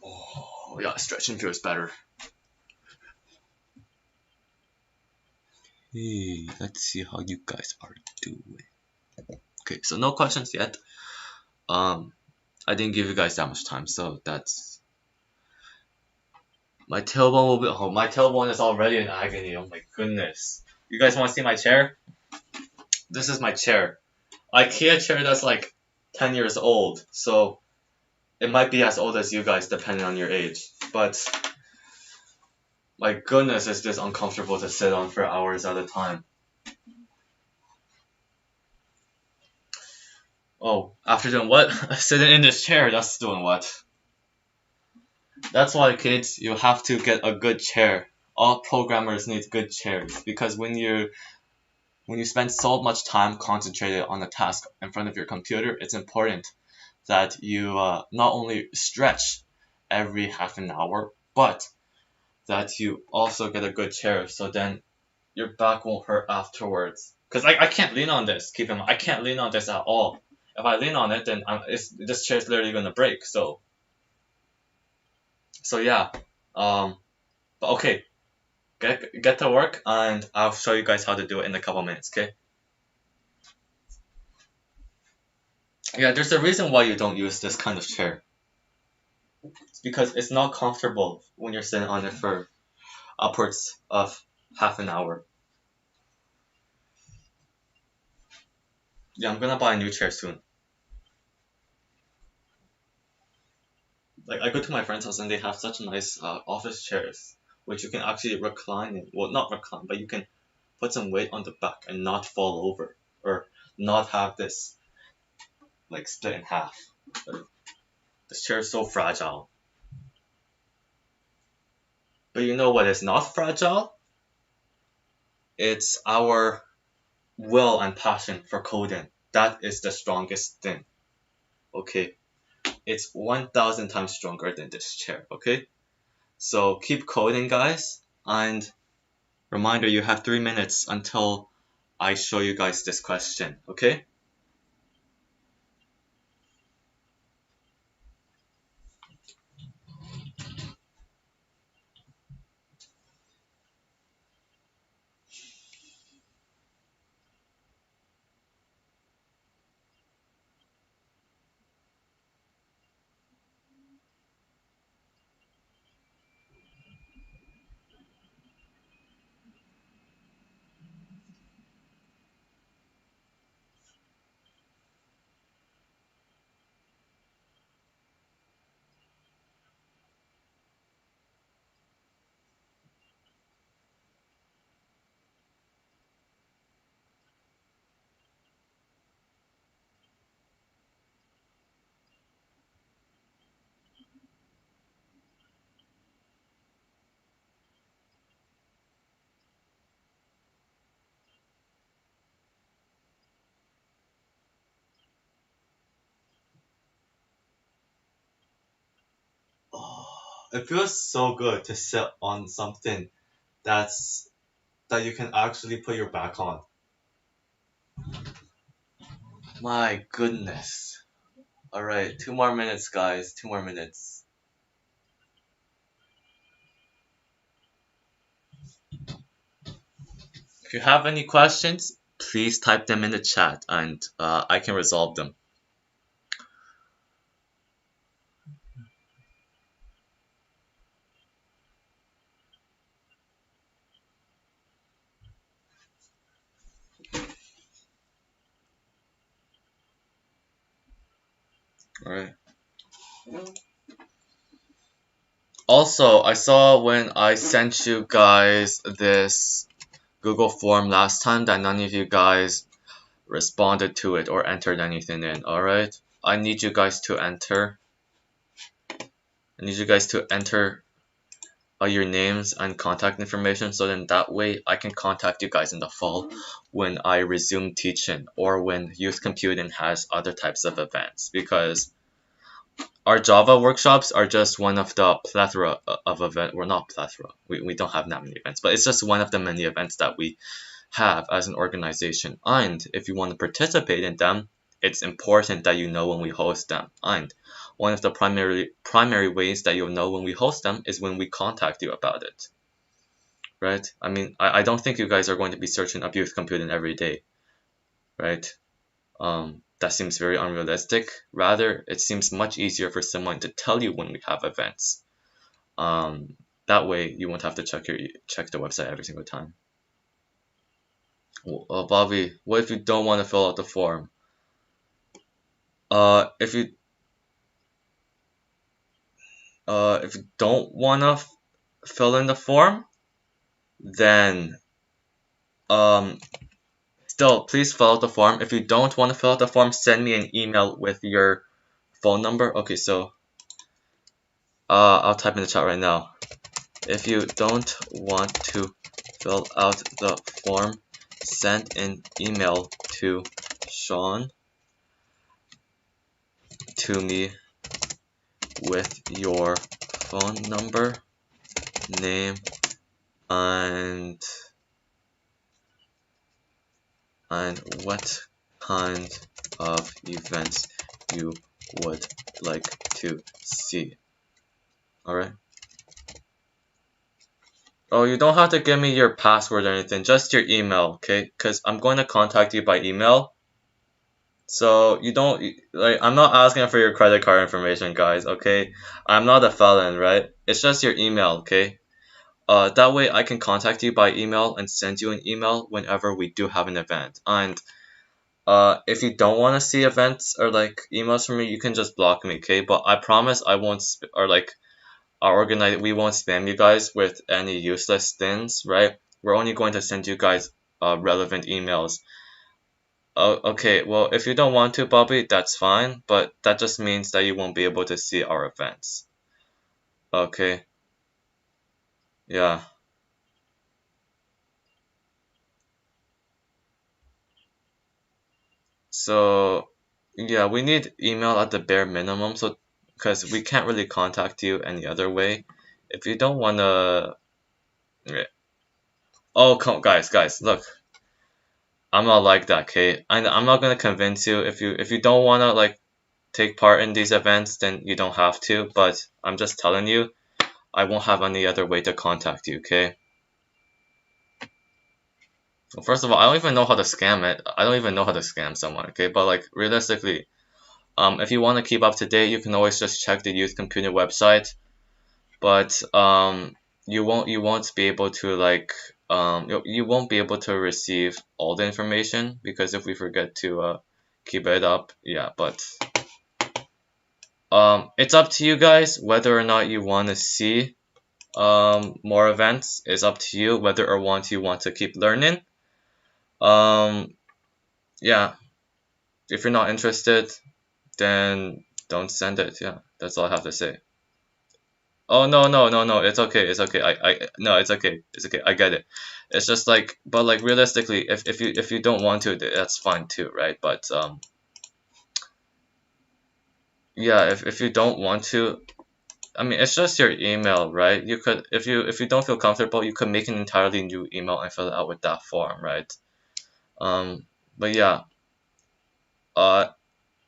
Oh, yeah, stretching feels better. Hey, let's see how you guys are doing. Okay, so no questions yet. I didn't give you guys that much time, so that's my tailbone will be. Oh, my tailbone is already in agony. Oh my goodness! You guys want to see my chair? This is my chair. IKEA chair that's like 10 years old, so it might be as old as you guys depending on your age. But my goodness, is this uncomfortable to sit on for hours at a time. Oh, after doing what? Sitting in this chair, that's doing what? That's why, kids, you have to get a good chair. All programmers need good chairs, because when you spend so much time concentrated on a task in front of your computer, it's important that you not only stretch every half an hour, but that you also get a good chair, so then your back won't hurt afterwards. Because I can't lean on this. Keep in mind, I can't lean on this at all. If I lean on it, then this chair is literally gonna break. So yeah. But okay, get to work, and I'll show you guys how to do it in a couple minutes. Okay. Yeah, there's a reason why you don't use this kind of chair. It's because it's not comfortable when you're sitting on it for upwards of half an hour. Yeah, I'm gonna buy a new chair soon. Like, I go to my friend's house and they have such nice office chairs, which you can actually recline in. Well, not recline, but you can put some weight on the back and not fall over, or not have this like split in half. This chair is so fragile. But you know what is not fragile? It's our will and passion for coding. That is the strongest thing. Okay. It's 1,000 times stronger than this chair. Okay. So keep coding, guys. And reminder, you have 3 minutes until I show you guys this question. Okay. Oh, it feels so good to sit on something that's that you can actually put your back on. My goodness. Alright, 2 more minutes, guys. 2 more minutes. If you have any questions, please type them in the chat and I can resolve them. Alright. Also, I saw when I sent you guys this Google form last time that none of you guys responded to it or entered anything in, alright? I need you guys to enter. I need you guys to enter your names and contact information so then that way I can contact you guys in the fall when I resume teaching or when youth computing has other types of events, because our Java workshops are just one of the plethora of events. We're not plethora, we don't have that many events, but it's just one of the many events that we have as an organization. And if you want to participate in them, it's important that you know when we host them. And one of the primary ways that you'll know when we host them is when we contact you about it. Right? I mean, I don't think you guys are going to be searching up youth computing every day, right? That seems very unrealistic. Rather, it seems much easier for someone to tell you when we have events. That way you won't have to check the website every single time. Well, Bobby, what if you don't want to fill out the form? If you don't want to fill in the form, then um still please fill out the form. If you don't want to fill out the form, send me an email with your phone number. Okay, so I'll type in the chat right now. If you don't want to fill out the form, send an email to Sean to me with your phone number, name, and what kind of events you would like to see. Alright? Oh, you don't have to give me your password or anything, just your email, okay? Because I'm going to contact you by email. So you don't, like, I'm not asking for your credit card information, guys, okay? I'm not a felon, right? It's just your email, okay? That way I can contact you by email and send you an email whenever we do have an event. And if you don't want to see events or like emails from me, you can just block me, okay? But I promise I won't or like we won't spam you guys with any useless things, right? We're only going to send you guys relevant emails. Okay, well, if you don't want to, Bobby, that's fine, but that just means that you won't be able to see our events. Okay, yeah. So yeah, we need email at the bare minimum, so because we can't really contact you any other way. If you don't wanna, yeah. Oh, come, guys, look, I'm not like that, okay? I'm not gonna convince you. If you don't wanna like take part in these events, then you don't have to. But I'm just telling you, I won't have any other way to contact you, okay? Well, first of all, I don't even know how to scam it. I don't even know how to scam someone, okay? But like realistically, if you want to keep up to date, you can always just check the Youth Computer website. But you won't be able to like you won't be able to receive all the information because if we forget to keep it up, yeah. But it's up to you guys whether or not you want to see more events. It's up to you whether or want you want to keep learning. Um, yeah. If you're not interested, then don't send it. Yeah, that's all I have to say. Oh no, it's okay, it's okay. I no, it's okay, it's okay. I get it. It's just like, but like realistically, if you don't want to, that's fine too, right? But yeah, if you don't want to, I mean, it's just your email, right? You could, if you don't feel comfortable, you could make an entirely new email and fill it out with that form, right? But yeah, uh,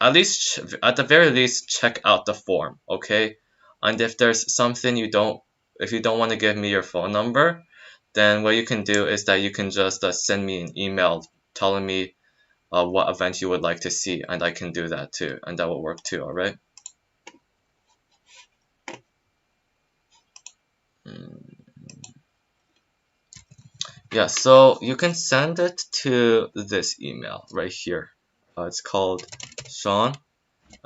at the very least, check out the form, okay? And if there's something if you don't want to give me your phone number, then what you can do is that you can just send me an email telling me what event you would like to see, and I can do that too, and that will work too, alright? Yeah, so you can send it to this email right here. It's called Sean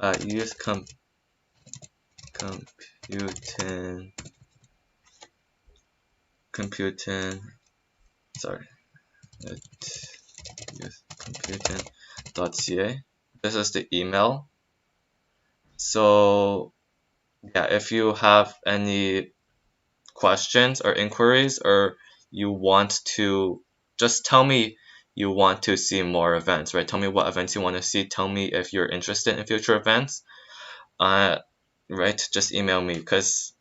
at computing, computing, sorry, at youthcomputing.ca. This is the email. So yeah, if you have any questions or inquiries, or you want to, just tell me you want to see more events, right? Tell me what events you want to see. Tell me if you're interested in future events. Uh, right? Just email me because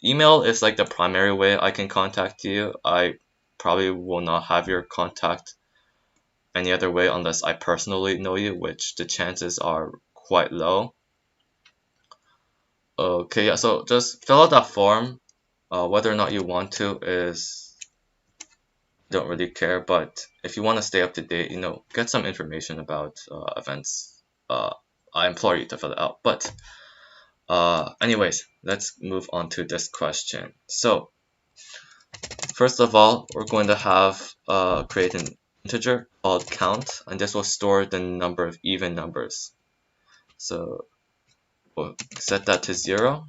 email is like the primary way I can contact you. I probably will not have your contact any other way unless I personally know you, which the chances are quite low. Okay, yeah, so just fill out that form. Whether or not you want to is don't really care, but if you want to stay up to date, get some information about events. I implore you to fill it out. But anyways, let's move on to this question. So first of all, we're going to have create an integer called count, and this will store the number of even numbers. So we'll set that to 0,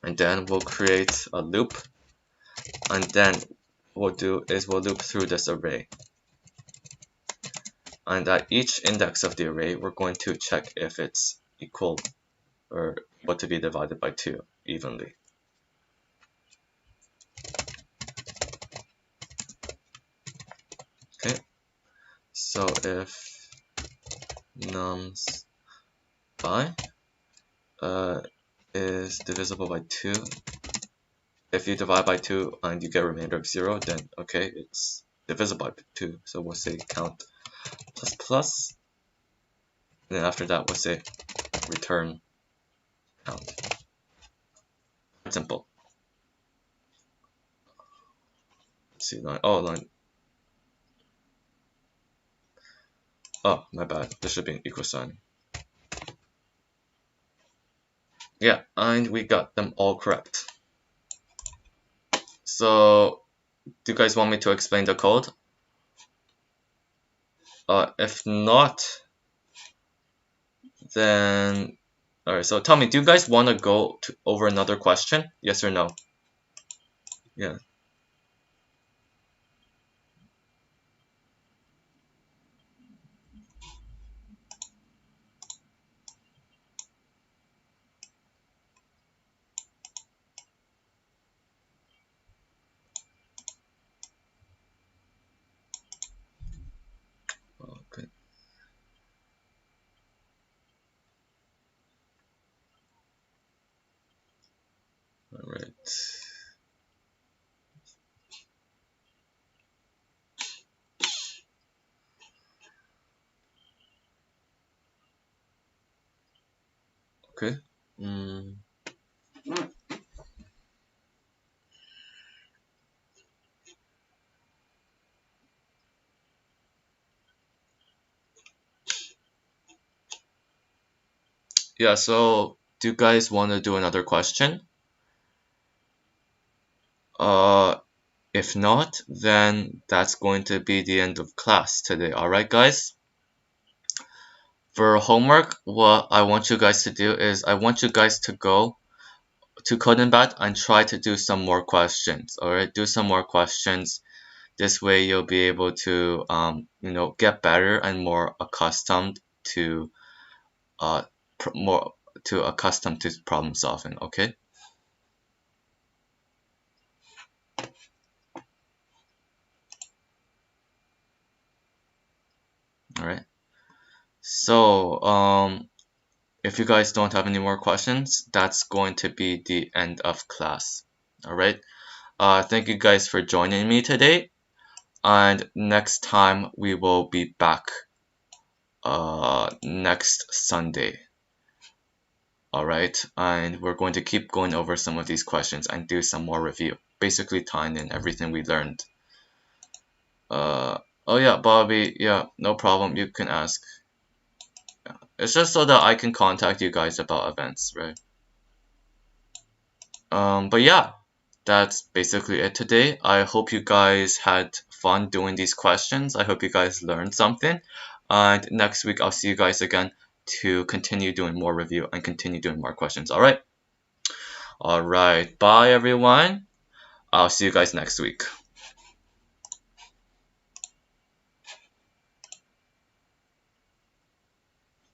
and then we'll create a loop, and then what we'll do is we'll loop through this array. And at each index of the array, we're going to check if it's equal or able to be divided by 2 evenly. Okay, so if nums by is divisible by 2, if you divide by 2 and you get a remainder of 0, then okay, it's divisible by 2. So we'll say count plus plus, and then after that we'll say return count. Simple. Let's see, line. Oh, my bad. This should be an equal sign. Yeah, and we got them all correct. So, do you guys want me to explain the code? If not, then alright. So tell me, do you guys want to go over another question? Yes or no? Yeah. Okay. right. Okay. Mm. Yeah, so do you guys want to do another question? Uh, if not, then that's going to be the end of class today. All right, guys? For homework, what I want you guys to do is I want you guys to go to Codenbat and try to do some more questions. All right, do some more questions. This way, you'll be able to, get better and more accustomed to, uh, more to accustomed to problem solving. Okay. All right. So, if you guys don't have any more questions, that's going to be the end of class. All right. Thank you guys for joining me today. And next time we will be back next Sunday. All right. And we're going to keep going over some of these questions and do some more review, basically tying in everything we learned. Oh yeah, Bobby. Yeah, no problem. You can ask. It's just so that I can contact you guys about events, right? But yeah, that's basically it today. I hope you guys had fun doing these questions. I hope you guys learned something. And next week, I'll see you guys again to continue doing more review and continue doing more questions. All right. All right. Bye, everyone. I'll see you guys next week.